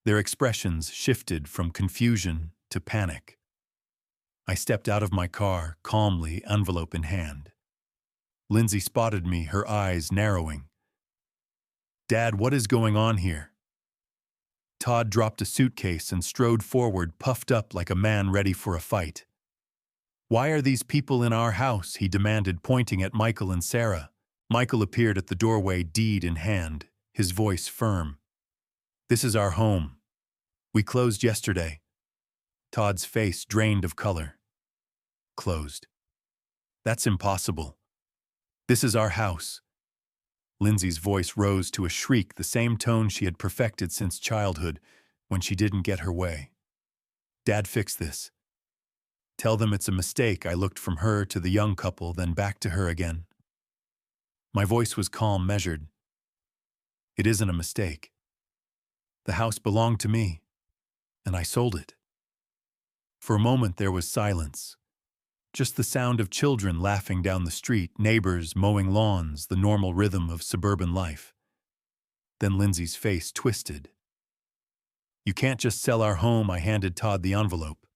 Their expressions shifted from confusion to panic. I stepped out of my car, calmly, envelope in hand. Lindsay spotted me, her eyes narrowing. "Dad, what is going on here?" Todd dropped a suitcase and strode forward, puffed up like a man ready for a fight. "Why are these people in our house?" he demanded, pointing at Michael and Sarah. Michael appeared at the doorway, deed in hand, his voice firm. "This is our home. We closed yesterday." Todd's face drained of color. "Closed? That's impossible. This is our house." Lindsay's voice rose to a shriek, the same tone she had perfected since childhood when she didn't get her way. "Dad, fix this. Tell them it's a mistake." I looked from her to the young couple, then back to her again. My voice was calm, measured. "It isn't a mistake. The house belonged to me, and I sold it." For a moment there was silence. Just the sound of children laughing down the street, neighbors mowing lawns, the normal rhythm of suburban life. Then Lindsay's face twisted. "You can't just sell our home." I handed Todd the envelope.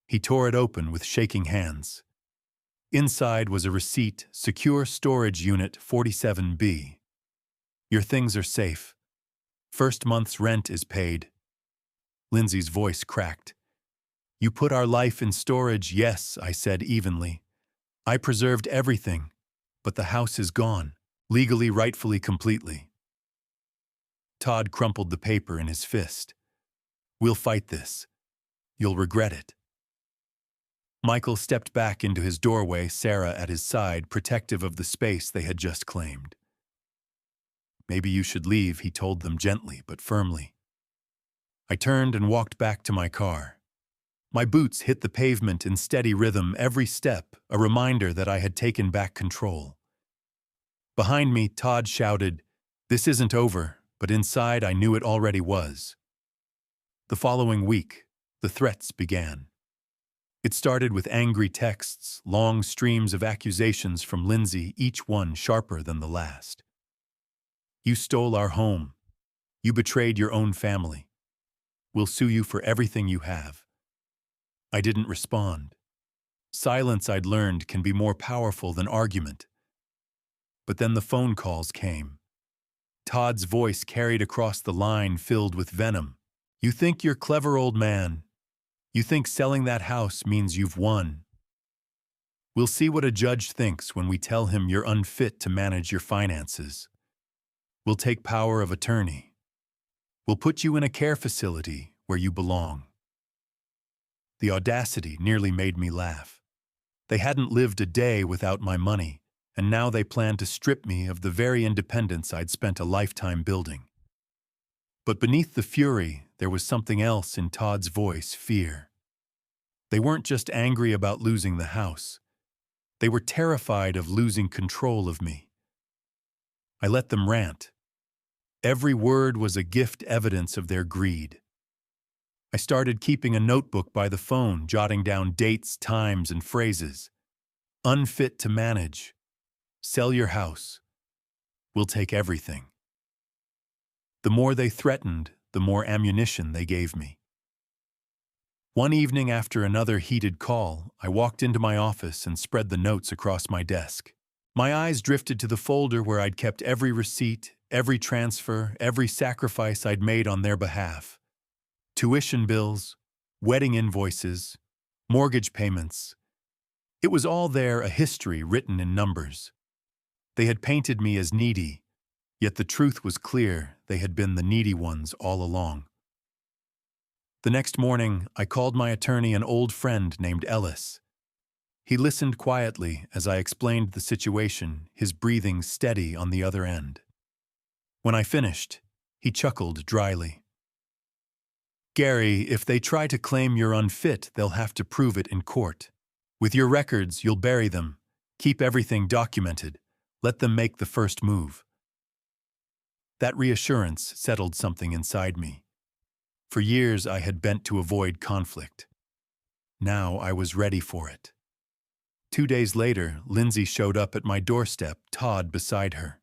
He tore it open with shaking hands. Inside was a receipt, Secure Storage Unit 47B. "Your things are safe. First month's rent is paid." Lindsay's voice cracked. "You put our life in storage." "Yes," I said evenly. "I preserved everything, but the house is gone, legally, rightfully, completely." Todd crumpled the paper in his fist. "We'll fight this. You'll regret it." Michael stepped back into his doorway, Sarah at his side, protective of the space they had just claimed. "Maybe you should leave," he told them gently but firmly. I turned and walked back to my car. My boots hit the pavement in steady rhythm every step, a reminder that I had taken back control. Behind me, Todd shouted, "This isn't over," but inside I knew it already was. The following week, the threats began. It started with angry texts, long streams of accusations from Lindsay, each one sharper than the last. "You stole our home. You betrayed your own family. We'll sue you for everything you have." I didn't respond. Silence, I'd learned, can be more powerful than argument. But then the phone calls came. Todd's voice carried across the line, filled with venom. "You think you're clever, old man. You think selling that house means you've won. We'll see what a judge thinks when we tell him you're unfit to manage your finances. We'll take power of attorney. We'll put you in a care facility where you belong." The audacity nearly made me laugh. They hadn't lived a day without my money, and now they planned to strip me of the very independence I'd spent a lifetime building. But beneath the fury, there was something else in Todd's voice: fear. They weren't just angry about losing the house. They were terrified of losing control of me. I let them rant. Every word was a gift, evidence of their greed. I started keeping a notebook by the phone, jotting down dates, times, and phrases. "Unfit to manage. Sell your house. We'll take everything." The more they threatened, the more ammunition they gave me. One evening, after another heated call, I walked into my office and spread the notes across my desk. My eyes drifted to the folder where I'd kept every receipt, every transfer, every sacrifice I'd made on their behalf. Tuition bills, wedding invoices, mortgage payments. It was all there, a history written in numbers. They had painted me as needy, yet the truth was clear: they had been the needy ones all along. The next morning, I called my attorney, an old friend named Ellis. He listened quietly as I explained the situation, his breathing steady on the other end. When I finished, he chuckled dryly. "Gary, if they try to claim you're unfit, they'll have to prove it in court. With your records, you'll bury them. Keep everything documented. Let them make the first move." That reassurance settled something inside me. For years, I had bent to avoid conflict. Now I was ready for it. 2 days later, Lindsay showed up at my doorstep, Todd beside her.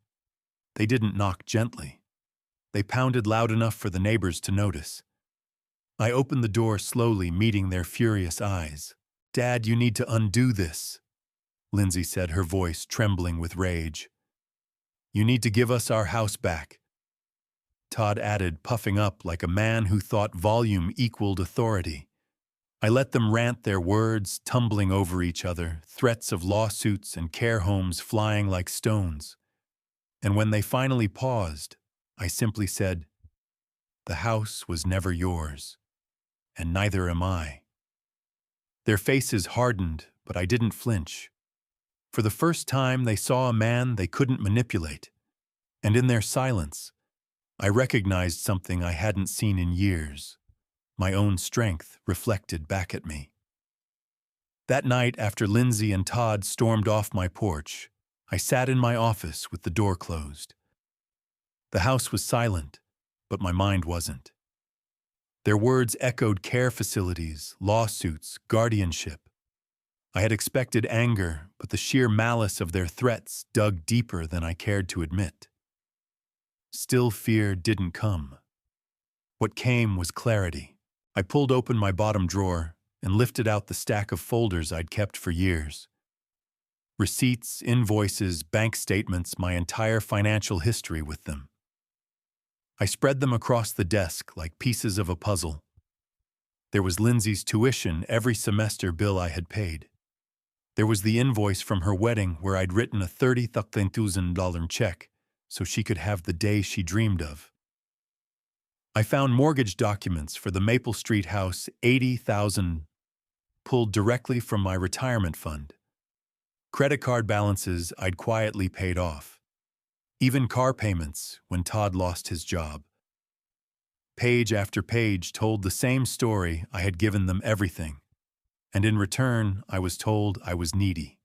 They didn't knock gently. They pounded loud enough for the neighbors to notice. I opened the door slowly, meeting their furious eyes. "Dad, you need to undo this," Lindsay said, her voice trembling with rage. "You need to give us our house back," Todd added, puffing up like a man who thought volume equaled authority. I let them rant, their words tumbling over each other, threats of lawsuits and care homes flying like stones. And when they finally paused, I simply said, "The house was never yours, and neither am I." Their faces hardened, but I didn't flinch. For the first time, they saw a man they couldn't manipulate. And in their silence, I recognized something I hadn't seen in years: my own strength reflected back at me. That night, after Lindsay and Todd stormed off my porch, I sat in my office with the door closed. The house was silent, but my mind wasn't. Their words echoed care facilities, lawsuits, guardianship. I had expected anger, but the sheer malice of their threats dug deeper than I cared to admit. Still, fear didn't come. What came was clarity. I pulled open my bottom drawer and lifted out the stack of folders I'd kept for years. Receipts, invoices, bank statements, my entire financial history with them. I spread them across the desk like pieces of a puzzle. There was Lindsay's tuition, every semester bill I had paid. There was the invoice from her wedding where I'd written a $30,000 check so she could have the day she dreamed of. I found mortgage documents for the Maple Street house, $80,000, pulled directly from my retirement fund. Credit card balances I'd quietly paid off. Even car payments when Todd lost his job. Page after page told the same story: I had given them everything. and in return, I was told I was needy.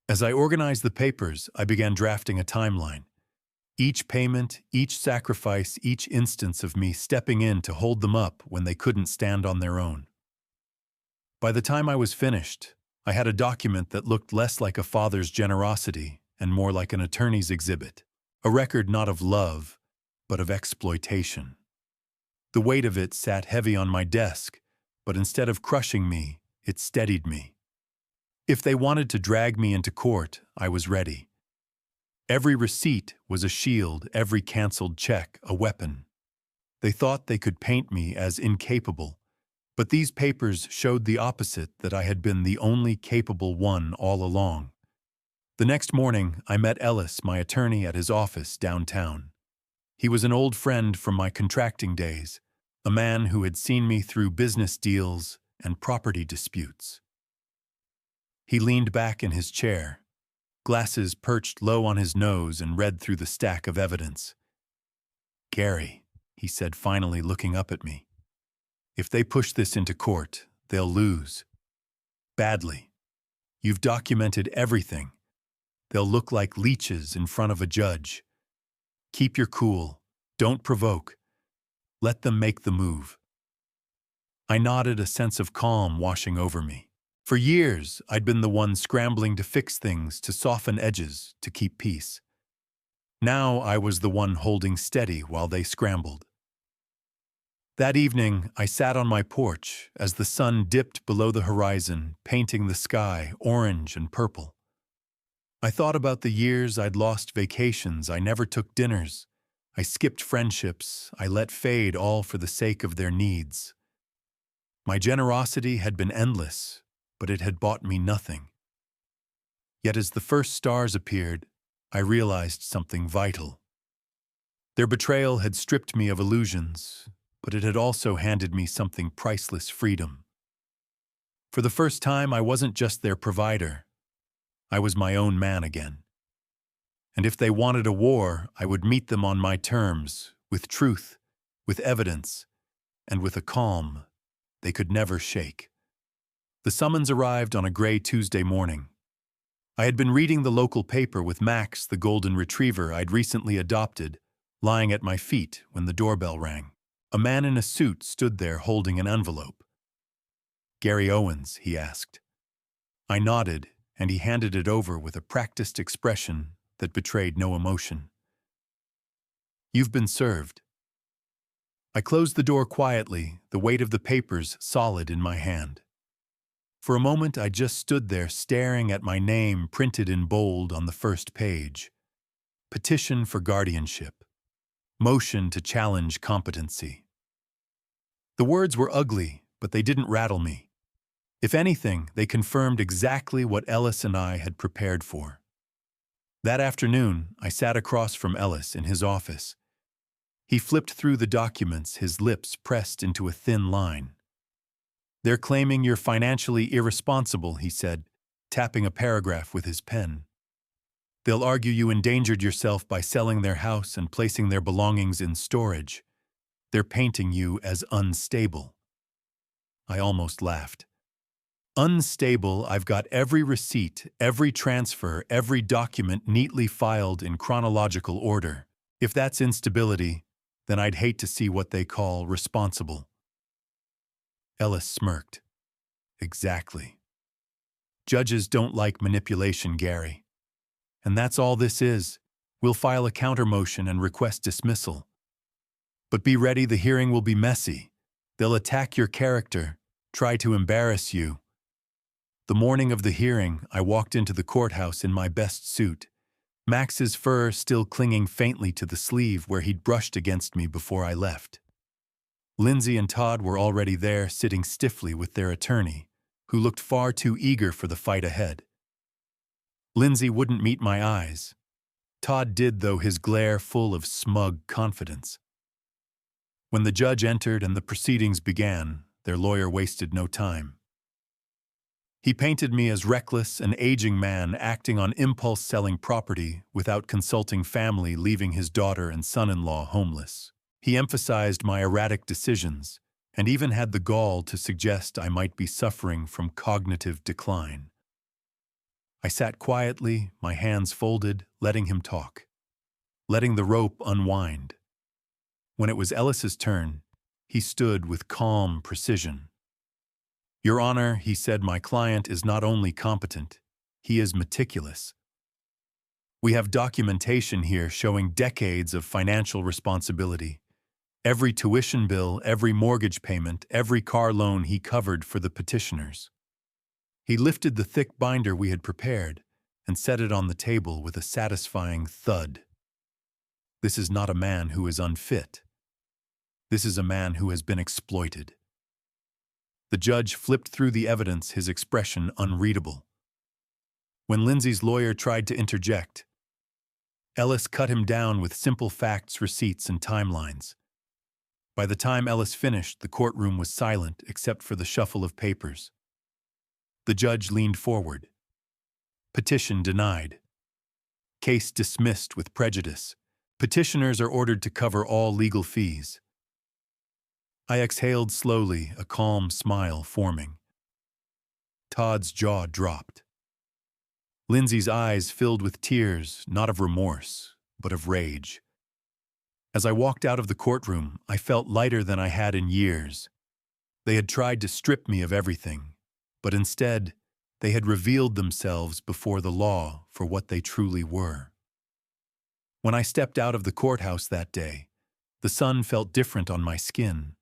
As I organized the papers, I began drafting a timeline. Each payment, each sacrifice, each instance of me stepping in to hold them up when they couldn't stand on their own. By the time I was finished, I had a document that looked less like a father's generosity and more like an attorney's exhibit, a record not of love, but of exploitation. The weight of it sat heavy on my desk, but instead of crushing me, it steadied me. If they wanted to drag me into court, I was ready. Every receipt was a shield, every canceled check a weapon. They thought they could paint me as incapable, but these papers showed the opposite, that I had been the only capable one all along. The next morning, I met Ellis, my attorney, at his office downtown. He was an old friend from my contracting days, a man who had seen me through business deals and property disputes. He leaned back in his chair, glasses perched low on his nose, and read through the stack of evidence. "Gary," he said, finally looking up at me, "if they push this into court, they'll lose. Badly. You've documented everything. They'll look like leeches in front of a judge. Keep your cool. Don't provoke. Let them make the move." I nodded, a sense of calm washing over me. For years, I'd been the one scrambling to fix things, to soften edges, to keep peace. Now I was the one holding steady while they scrambled. That evening, I sat on my porch as the sun dipped below the horizon, painting the sky orange and purple. I thought about the years I'd lost, vacations, I never took dinners. I skipped friendships, I let fade, all for the sake of their needs. My generosity had been endless, but it had bought me nothing. Yet as the first stars appeared, I realized something vital. Their betrayal had stripped me of illusions, but it had also handed me something priceless: freedom. For the first time, I wasn't just their provider. I was my own man again. And if they wanted a war, I would meet them on my terms, with truth, with evidence, and with a calm they could never shake. The summons arrived on a gray Tuesday morning. I had been reading the local paper with Max, the golden retriever I'd recently adopted, lying at my feet when the doorbell rang. A man in a suit stood there holding an envelope. "Gary Owens?" he asked. I nodded, and he handed it over with a practiced expression that betrayed no emotion. "You've been served." I closed the door quietly, the weight of the papers solid in my hand. For a moment, I just stood there staring at my name printed in bold on the first page. Petition for guardianship. Motion to challenge competency. The words were ugly, but they didn't rattle me. If anything, they confirmed exactly what Ellis and I had prepared for. That afternoon, I sat across from Ellis in his office. He flipped through the documents, his lips pressed into a thin line. "They're claiming you're financially irresponsible," he said, tapping a paragraph with his pen. "They'll argue you endangered yourself by selling their house and placing their belongings in storage. They're painting you as unstable." I almost laughed. Unstable? I've got every receipt, every transfer, every document neatly filed in chronological order. If that's instability, then I'd hate to see what they call responsible. Ellis smirked. "Exactly. Judges don't like manipulation, Gary. And that's all this is. We'll file a counter-motion and request dismissal. But be ready, the hearing will be messy. They'll attack your character, try to embarrass you." The morning of the hearing, I walked into the courthouse in my best suit, Max's fur still clinging faintly to the sleeve where he'd brushed against me before I left. Lindsay and Todd were already there, sitting stiffly with their attorney, who looked far too eager for the fight ahead. Lindsay wouldn't meet my eyes. Todd did, though, his glare full of smug confidence. When the judge entered and the proceedings began, their lawyer wasted no time. He painted me as reckless, an aging man acting on impulse, selling property without consulting family, leaving his daughter and son-in-law homeless. He emphasized my erratic decisions and even had the gall to suggest I might be suffering from cognitive decline. I sat quietly, my hands folded, letting him talk, letting the rope unwind. When it was Ellis's turn, he stood with calm precision. "Your Honor," he said, "my client is not only competent, he is meticulous. We have documentation here showing decades of financial responsibility. Every tuition bill, every mortgage payment, every car loan he covered for the petitioners." He lifted the thick binder we had prepared and set it on the table with a satisfying thud. "This is not a man who is unfit. This is a man who has been exploited." The judge flipped through the evidence, his expression unreadable. When Lindsay's lawyer tried to interject, Ellis cut him down with simple facts, receipts, and timelines. By the time Ellis finished, the courtroom was silent except for the shuffle of papers. The judge leaned forward. "Petition denied. Case dismissed with prejudice. Petitioners are ordered to cover all legal fees." I exhaled slowly, a calm smile forming. Todd's jaw dropped. Lindsay's eyes filled with tears, not of remorse, but of rage. As I walked out of the courtroom, I felt lighter than I had in years. They had tried to strip me of everything, but instead, they had revealed themselves before the law for what they truly were. When I stepped out of the courthouse that day, the sun felt different on my skin.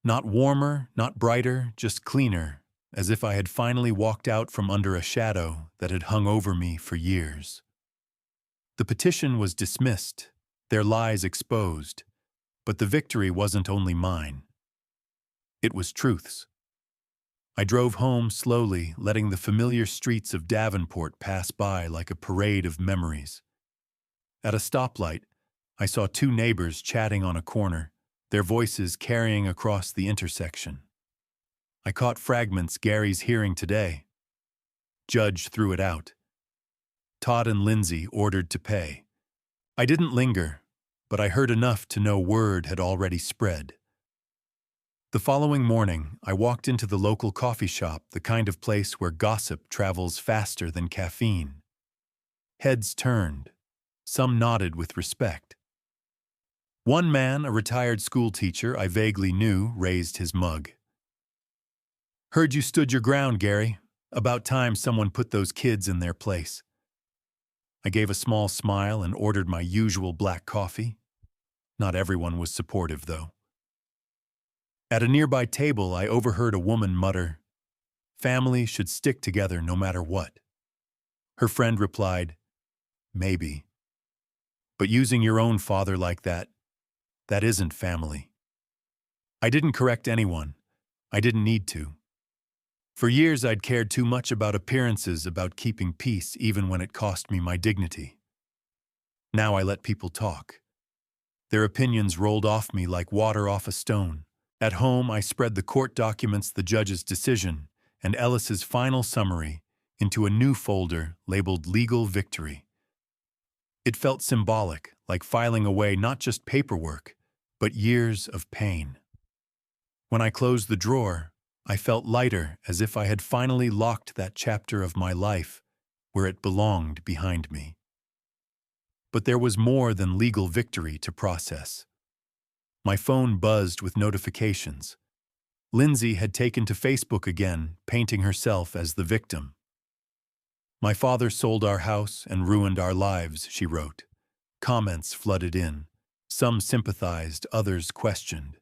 Not warmer, not brighter, just cleaner, as if I had finally walked out from under a shadow that had hung over me for years. The petition was dismissed, their lies exposed, but the victory wasn't only mine. It was Truth's. I drove home slowly, letting the familiar streets of Davenport pass by like a parade of memories. At a stoplight, I saw two neighbors chatting on a corner, their voices carrying across the intersection. I caught fragments Gary's hearing today. Judge threw it out. Todd and Lindsay ordered to pay. I didn't linger, but I heard enough to know word had already spread. The following morning, I walked into the local coffee shop, the kind of place where gossip travels faster than caffeine. Heads turned. Some nodded with respect. One man, a retired school teacher I vaguely knew, raised his mug. "Heard you stood your ground, Gary. About time someone put those kids in their place." I gave a small smile and ordered my usual black coffee. Not everyone was supportive, though. At a nearby table, I overheard a woman mutter, "Family should stick together no matter what." Her friend replied, "Maybe. But using your own father like that isn't family." I didn't correct anyone. I didn't need to. For years, I'd cared too much about appearances, about keeping peace, even when it cost me my dignity. Now I let people talk. Their opinions rolled off me like water off a stone. At home, I spread the court documents, the judge's decision, and Ellis's final summary into a new folder labeled Legal Victory. It felt symbolic, like filing away not just paperwork, but years of pain. When I closed the drawer, I felt lighter, as if I had finally locked that chapter of my life where it belonged behind me. But there was more than legal victory to process. My phone buzzed with notifications. Lindsay had taken to Facebook again, painting herself as the victim. "My father sold our house and ruined our lives," she wrote. Comments flooded in. Some sympathized, others questioned.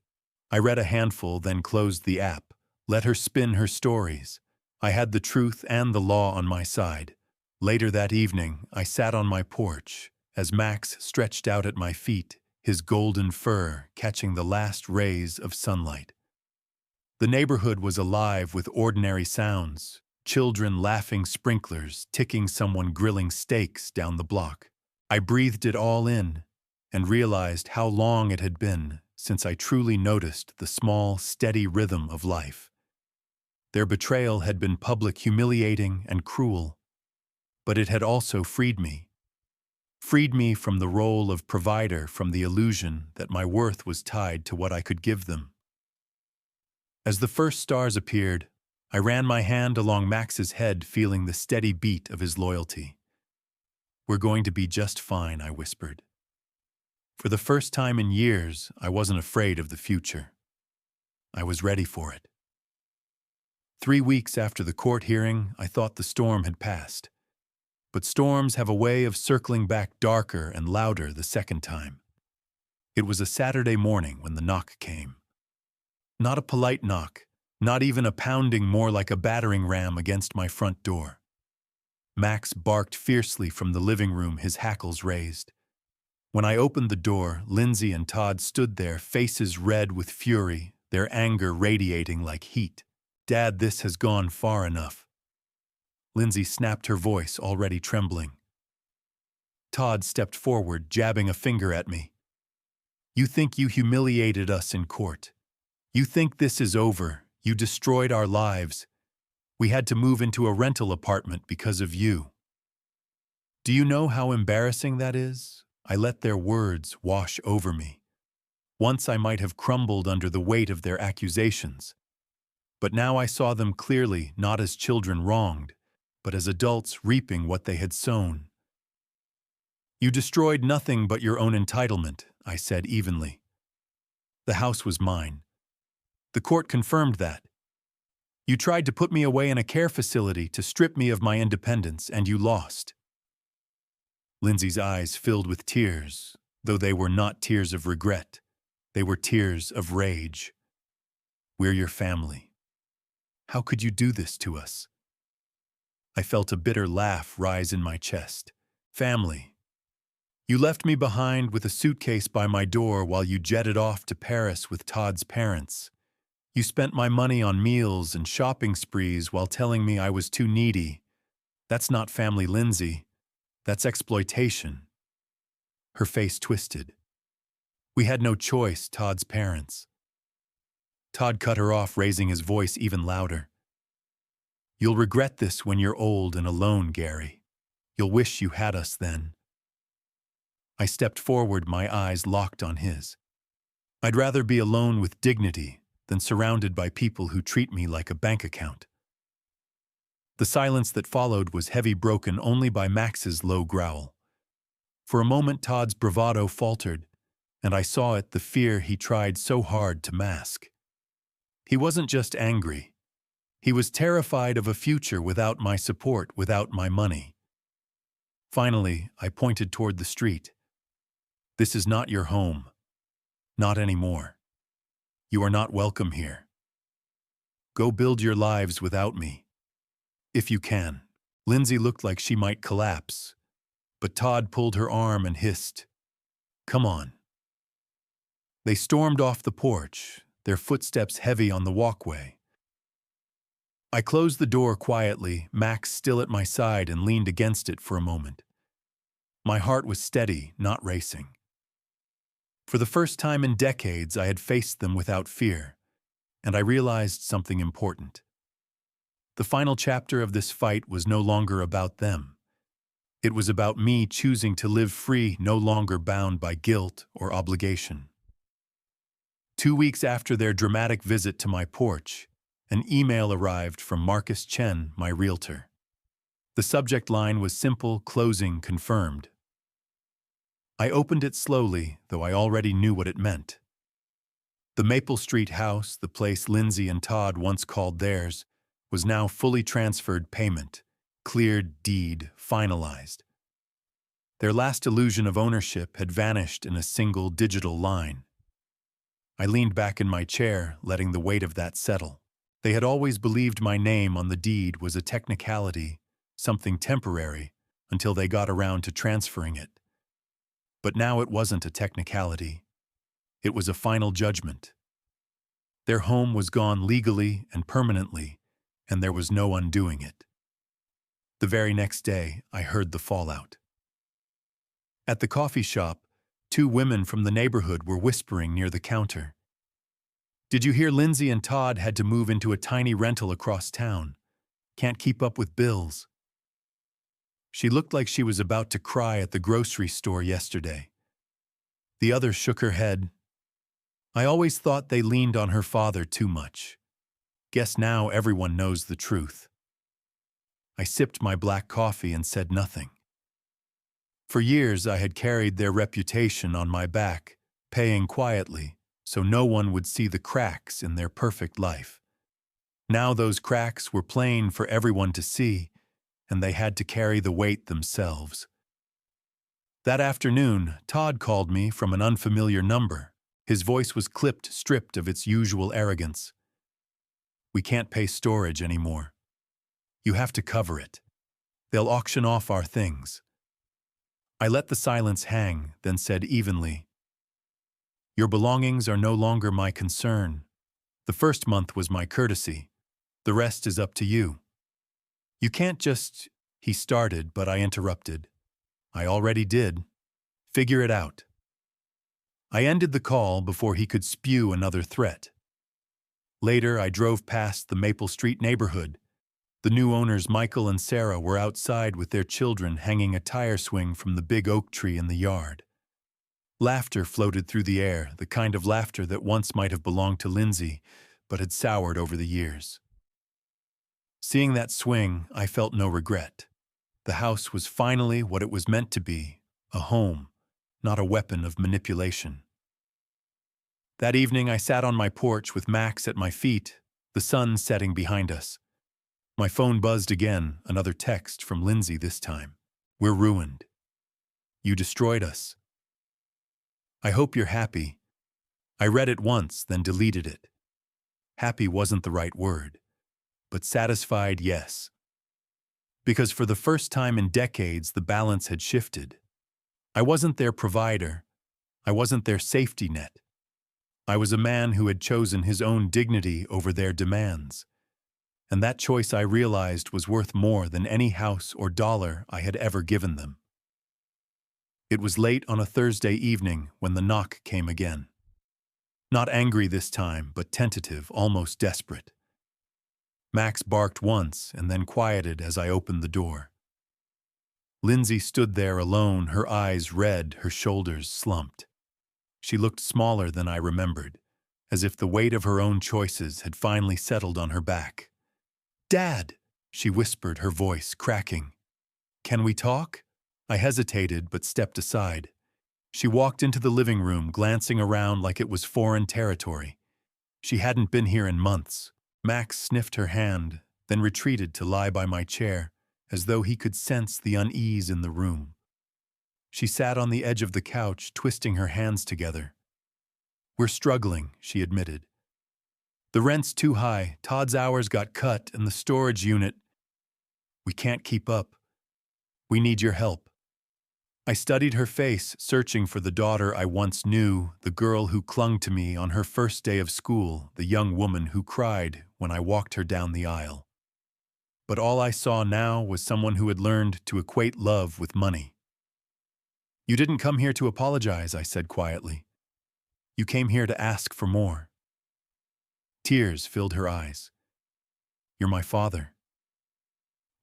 I read a handful, then closed the app. Let her spin her stories. I had the truth and the law on my side. Later that evening, I sat on my porch as Max stretched out at my feet, his golden fur catching the last rays of sunlight. The neighborhood was alive with ordinary sounds, children laughing, sprinklers ticking, someone grilling steaks down the block. I breathed it all in and realized how long it had been since I truly noticed the small, steady rhythm of life. Their betrayal had been public, humiliating, and cruel, but it had also freed me. Freed me from the role of provider, from the illusion that my worth was tied to what I could give them. As the first stars appeared, I ran my hand along Max's head, feeling the steady beat of his loyalty. "We're going to be just fine," I whispered. For the first time in years, I wasn't afraid of the future. I was ready for it. 3 weeks after the court hearing, I thought the storm had passed. But storms have a way of circling back darker and louder the second time. It was a Saturday morning when the knock came. Not a polite knock, not even a pounding, more like a battering ram against my front door. Max barked fiercely from the living room, his hackles raised. When I opened the door, Lindsay and Todd stood there, faces red with fury, their anger radiating like heat. "Dad, this has gone far enough." Lindsay snapped, her voice already trembling. Todd stepped forward, jabbing a finger at me. "You think you humiliated us in court. You think this is over. You destroyed our lives. We had to move into a rental apartment because of you. Do you know how embarrassing that is?" I let their words wash over me. Once I might have crumbled under the weight of their accusations. But now I saw them clearly, not as children wronged, but as adults reaping what they had sown. "You destroyed nothing but your own entitlement," I said evenly. "The house was mine. The court confirmed that. You tried to put me away in a care facility to strip me of my independence, and you lost." Lindsay's eyes filled with tears, though they were not tears of regret. They were tears of rage. "We're your family. How could you do this to us?" I felt a bitter laugh rise in my chest. "Family. You left me behind with a suitcase by my door while you jetted off to Paris with Todd's parents. You spent my money on meals and shopping sprees while telling me I was too needy. That's not family, Lindsay. That's exploitation." Her face twisted. "We had no choice, Todd's parents." Todd cut her off, raising his voice even louder. "You'll regret this when you're old and alone, Gary. You'll wish you had us then." I stepped forward, my eyes locked on his. "I'd rather be alone with dignity than surrounded by people who treat me like a bank account." The silence that followed was heavy, broken only by Max's low growl. For a moment Todd's bravado faltered, and I saw it, the fear he tried so hard to mask. He wasn't just angry. He was terrified of a future without my support, without my money. Finally, I pointed toward the street. "This is not your home. Not anymore. You are not welcome here. Go build your lives without me. If you can." Lindsay looked like she might collapse, but Todd pulled her arm and hissed, "Come on." They stormed off the porch, their footsteps heavy on the walkway. I closed the door quietly, Max still at my side, and leaned against it for a moment. My heart was steady, not racing. For the first time in decades, I had faced them without fear, and I realized something important. The final chapter of this fight was no longer about them. It was about me choosing to live free, no longer bound by guilt or obligation. 2 weeks after their dramatic visit to my porch, an email arrived from Marcus Chen, my realtor. The subject line was simple: "Closing confirmed." I opened it slowly, though I already knew what it meant. The Maple Street house, the place Lindsay and Todd once called theirs, was now fully transferred, payment, cleared, deed, finalized. Their last illusion of ownership had vanished in a single digital line. I leaned back in my chair, letting the weight of that settle. They had always believed my name on the deed was a technicality, something temporary, until they got around to transferring it. But now it wasn't a technicality. It was a final judgment. Their home was gone legally and permanently, and there was no undoing it. The very next day, I heard the fallout. At the coffee shop, 2 women from the neighborhood were whispering near the counter. "Did you hear Lindsay and Todd had to move into a tiny rental across town? Can't keep up with bills." She looked like she was about to cry at the grocery store yesterday. The other shook her head. "I always thought they leaned on her father too much. Guess now everyone knows the truth. I sipped my black coffee and said nothing. For years I had carried their reputation on my back, paying quietly, so no one would see the cracks in their perfect life. Now those cracks were plain for everyone to see, and they had to carry the weight themselves. That afternoon, Todd called me from an unfamiliar number. His voice was stripped of its usual arrogance. "We can't pay storage anymore. You have to cover it. They'll auction off our things." I let the silence hang, then said evenly, "Your belongings are no longer my concern. The first month was my courtesy. The rest is up to you." "You can't just—" he started, but I interrupted. "I already did. Figure it out." I ended the call before he could spew another threat. Later, I drove past the Maple Street neighborhood. The new owners, Michael and Sarah, were outside with their children hanging a tire swing from the big oak tree in the yard. Laughter floated through the air, the kind of laughter that once might have belonged to Lindsay, but had soured over the years. Seeing that swing, I felt no regret. The house was finally what it was meant to be, a home, not a weapon of manipulation. That evening I sat on my porch with Max at my feet, the sun setting behind us. My phone buzzed again, another text from Lindsay this time. "We're ruined. You destroyed us. I hope you're happy." I read it once, then deleted it. Happy wasn't the right word, but satisfied, yes. Because for the first time in decades, the balance had shifted. I wasn't their provider. I wasn't their safety net. I was a man who had chosen his own dignity over their demands. And that choice, I realized, was worth more than any house or dollar I had ever given them. It was late on a Thursday evening when the knock came again. Not angry this time, but tentative, almost desperate. Max barked once and then quieted as I opened the door. Lindsay stood there alone, her eyes red, her shoulders slumped. She looked smaller than I remembered, as if the weight of her own choices had finally settled on her back. "Dad," she whispered, her voice cracking. "Can we talk?" I hesitated but stepped aside. She walked into the living room, glancing around like it was foreign territory. She hadn't been here in months. Max sniffed her hand, then retreated to lie by my chair, as though he could sense the unease in the room. She sat on the edge of the couch, twisting her hands together. "We're struggling," she admitted. "The rent's too high, Todd's hours got cut, and the storage unit. We can't keep up. We need your help." I studied her face, searching for the daughter I once knew, the girl who clung to me on her first day of school, the young woman who cried when I walked her down the aisle. But all I saw now was someone who had learned to equate love with money. "You didn't come here to apologize," I said quietly. "You came here to ask for more." Tears filled her eyes. "You're my father.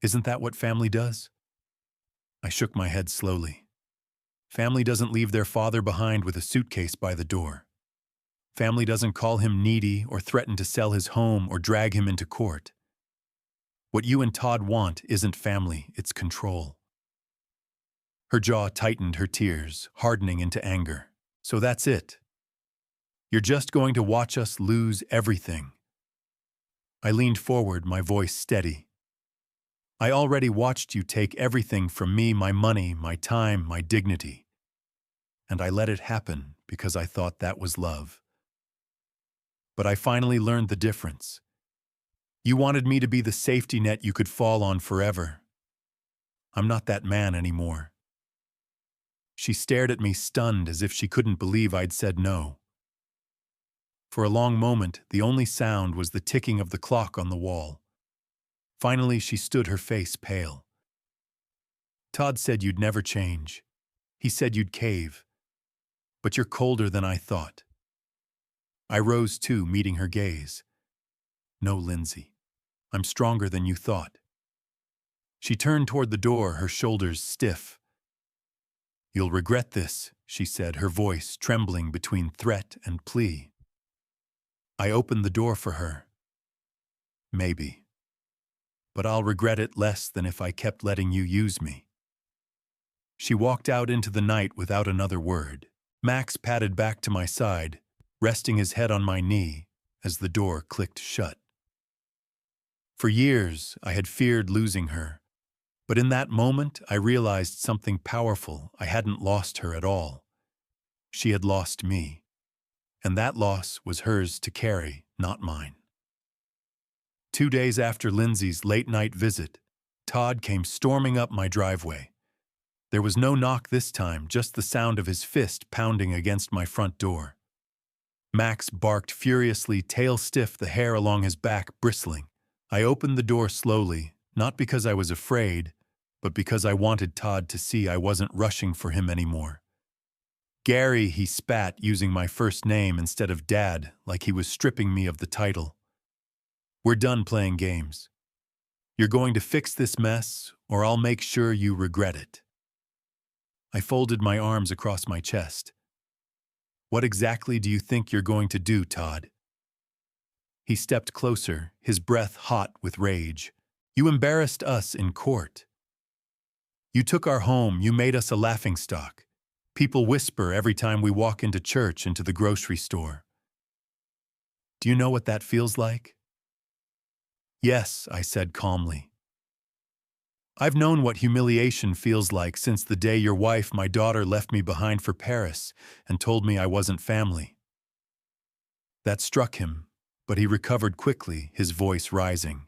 Isn't that what family does?" I shook my head slowly. Family doesn't leave their father behind with a suitcase by the door. Family doesn't call him needy or threaten to sell his home or drag him into court. What you and Todd want isn't family, it's control. Her jaw tightened, her tears hardening into anger. "So that's it. You're just going to watch us lose everything." I leaned forward, my voice steady. "I already watched you take everything from me, my money, my time, my dignity. And I let it happen because I thought that was love. But I finally learned the difference. You wanted me to be the safety net you could fall on forever. I'm not that man anymore." She stared at me, stunned, as if she couldn't believe I'd said no. For a long moment, the only sound was the ticking of the clock on the wall. Finally, she stood, her face pale. "Todd said you'd never change. He said you'd cave. But you're colder than I thought." I rose too, meeting her gaze. "No, Lindsay. I'm stronger than you thought." She turned toward the door, her shoulders stiff. "You'll regret this," she said, her voice trembling between threat and plea. I opened the door for her. Maybe. But I'll regret it less than if I kept letting you use me. She walked out into the night without another word. Max padded back to my side, resting his head on my knee as the door clicked shut. For years, I had feared losing her, but in that moment, I realized something powerful. I hadn't lost her at all. She had lost me, and that loss was hers to carry, not mine. 2 days after Lindsay's late-night visit, Todd came storming up my driveway. There was no knock this time, just the sound of his fist pounding against my front door. Max barked furiously, tail stiff, the hair along his back bristling. I opened the door slowly, not because I was afraid, but because I wanted Todd to see I wasn't rushing for him anymore. "Gary," he spat, using my first name instead of Dad, like he was stripping me of the title. "We're done playing games. You're going to fix this mess, or I'll make sure you regret it." I folded my arms across my chest. "What exactly do you think you're going to do, Todd?" He stepped closer, his breath hot with rage. "You embarrassed us in court. You took our home, you made us a laughingstock. People whisper every time we walk into church, into the grocery store. Do you know what that feels like?" "Yes," I said calmly. "I've known what humiliation feels like since the day your wife, my daughter, left me behind for Paris and told me I wasn't family." That struck him, but he recovered quickly, his voice rising.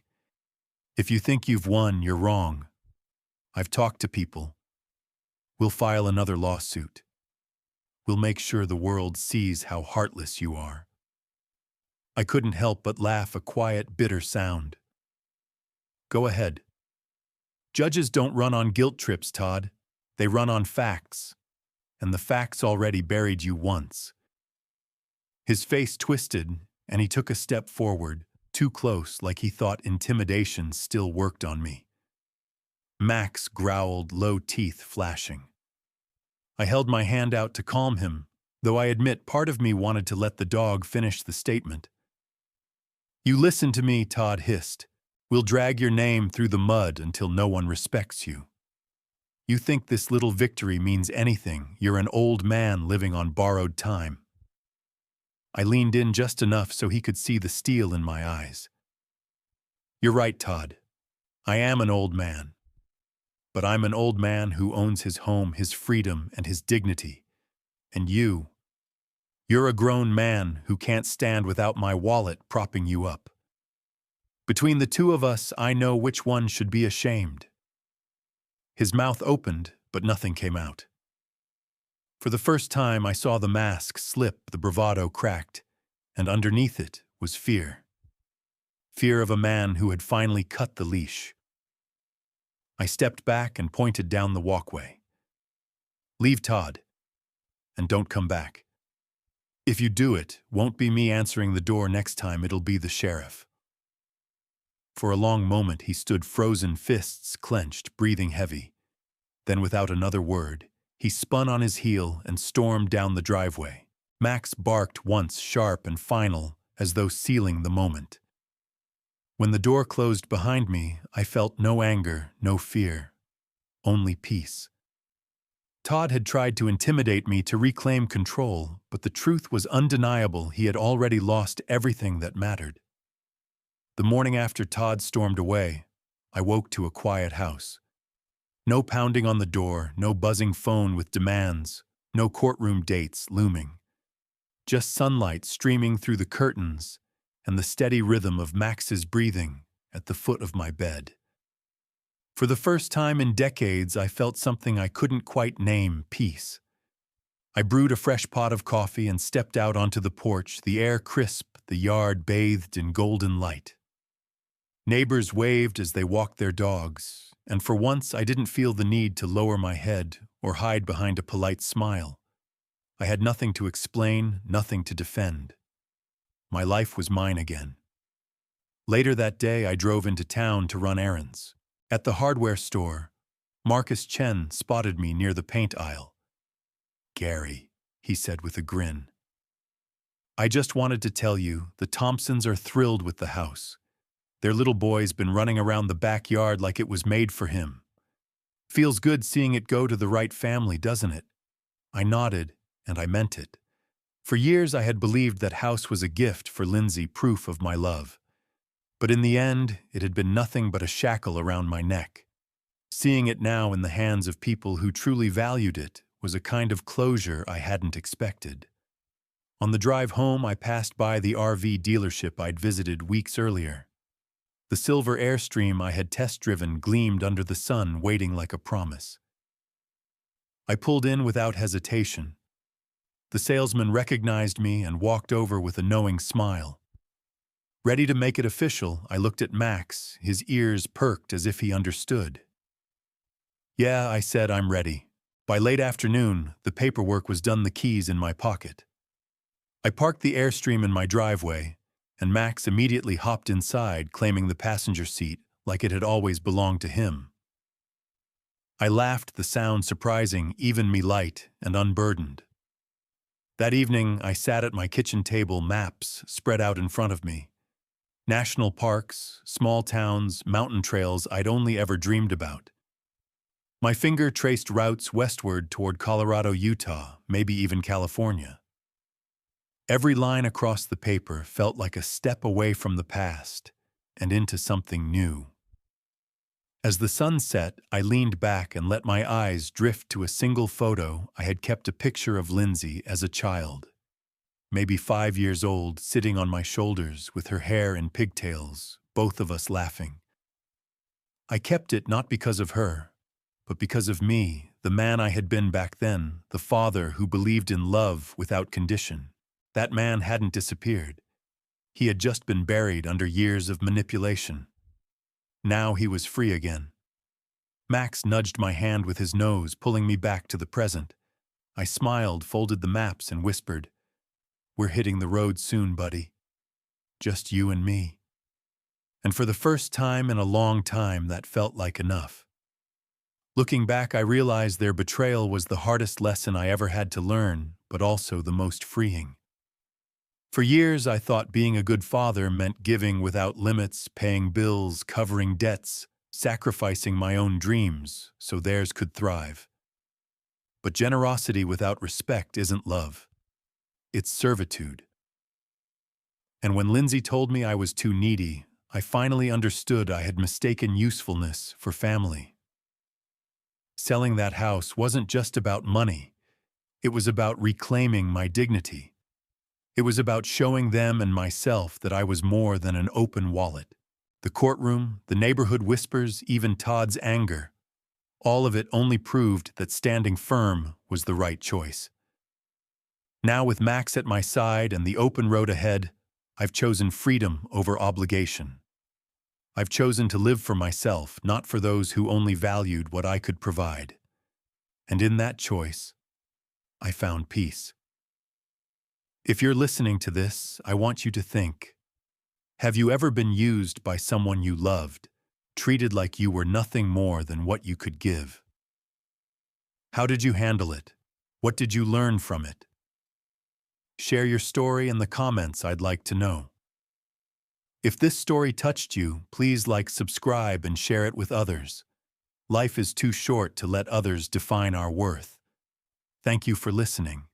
"If you think you've won, you're wrong. I've talked to people. We'll file another lawsuit. We'll make sure the world sees how heartless you are." I couldn't help but laugh, a quiet, bitter sound. "Go ahead. Judges don't run on guilt trips, Todd. They run on facts. And the facts already buried you once." His face twisted, and he took a step forward, too close, like he thought intimidation still worked on me. Max growled, low teeth flashing. I held my hand out to calm him, though I admit part of me wanted to let the dog finish the statement. "You listen to me," Todd hissed. "We'll drag your name through the mud until no one respects you. You think this little victory means anything? You're an old man living on borrowed time." I leaned in just enough so he could see the steel in my eyes. "You're right, Todd. I am an old man. But I'm an old man who owns his home, his freedom, and his dignity. And you're a grown man who can't stand without my wallet propping you up. Between the two of us, I know which one should be ashamed." His mouth opened, but nothing came out. For the first time, I saw the mask slip, the bravado cracked, and underneath it was fear. Fear of a man who had finally cut the leash. I stepped back and pointed down the walkway. "Leave, Todd, and don't come back. If you do, it won't be me answering the door next time, it'll be the sheriff." For a long moment he stood frozen, fists clenched, breathing heavy. Then without another word, he spun on his heel and stormed down the driveway. Max barked once, sharp and final, as though sealing the moment. When the door closed behind me, I felt no anger, no fear, only peace. Todd had tried to intimidate me to reclaim control, but the truth was undeniable. He had already lost everything that mattered. The morning after Todd stormed away, I woke to a quiet house. No pounding on the door, no buzzing phone with demands, no courtroom dates looming. Just sunlight streaming through the curtains and the steady rhythm of Max's breathing at the foot of my bed. For the first time in decades, I felt something I couldn't quite name: peace. I brewed a fresh pot of coffee and stepped out onto the porch, the air crisp, the yard bathed in golden light. Neighbors waved as they walked their dogs, and for once I didn't feel the need to lower my head or hide behind a polite smile. I had nothing to explain, nothing to defend. My life was mine again. Later that day, I drove into town to run errands. At the hardware store, Marcus Chen spotted me near the paint aisle. "Gary," he said with a grin. "I just wanted to tell you, the Thompsons are thrilled with the house. Their little boy's been running around the backyard like it was made for him. Feels good seeing it go to the right family, doesn't it? I nodded, and I meant it. For years I had believed that house was a gift for Lindsay, proof of my love. But in the end, it had been nothing but a shackle around my neck. Seeing it now in the hands of people who truly valued it was a kind of closure I hadn't expected. On the drive home, I passed by the RV dealership I'd visited weeks earlier. The silver Airstream I had test-driven gleamed under the sun, waiting like a promise. I pulled in without hesitation. The salesman recognized me and walked over with a knowing smile. Ready to make it official, I looked at Max, his ears perked as if he understood. "Yeah," I said, "I'm ready." By late afternoon, the paperwork was done, the keys in my pocket. I parked the Airstream in my driveway, and Max immediately hopped inside, claiming the passenger seat like it had always belonged to him. I laughed, the sound surprising even me, light and unburdened. That evening, I sat at my kitchen table, maps spread out in front of me. National parks, small towns, mountain trails I'd only ever dreamed about. My finger traced routes westward toward Colorado, Utah, maybe even California. Every line across the paper felt like a step away from the past and into something new. As the sun set, I leaned back and let my eyes drift to a single photo I had kept, a picture of Lindsay as a child. Maybe 5 years old, sitting on my shoulders with her hair in pigtails, both of us laughing. I kept it not because of her, but because of me, the man I had been back then, the father who believed in love without condition. That man hadn't disappeared. He had just been buried under years of manipulation. Now he was free again. Max nudged my hand with his nose, pulling me back to the present. I smiled, folded the maps, and whispered, "We're hitting the road soon, buddy. Just you and me." And for the first time in a long time, that felt like enough. Looking back, I realized their betrayal was the hardest lesson I ever had to learn, but also the most freeing. For years, I thought being a good father meant giving without limits, paying bills, covering debts, sacrificing my own dreams so theirs could thrive. But generosity without respect isn't love. It's servitude. And when Lindsay told me I was too needy, I finally understood I had mistaken usefulness for family. Selling that house wasn't just about money. It was about reclaiming my dignity. It was about showing them and myself that I was more than an open wallet. The courtroom, the neighborhood whispers, even Todd's anger, all of it only proved that standing firm was the right choice. Now, with Max at my side and the open road ahead, I've chosen freedom over obligation. I've chosen to live for myself, not for those who only valued what I could provide. And in that choice, I found peace. If you're listening to this, I want you to think, have you ever been used by someone you loved, treated like you were nothing more than what you could give? How did you handle it? What did you learn from it? Share your story in the comments, I'd like to know. If this story touched you, please like, subscribe, and share it with others. Life is too short to let others define our worth. Thank you for listening.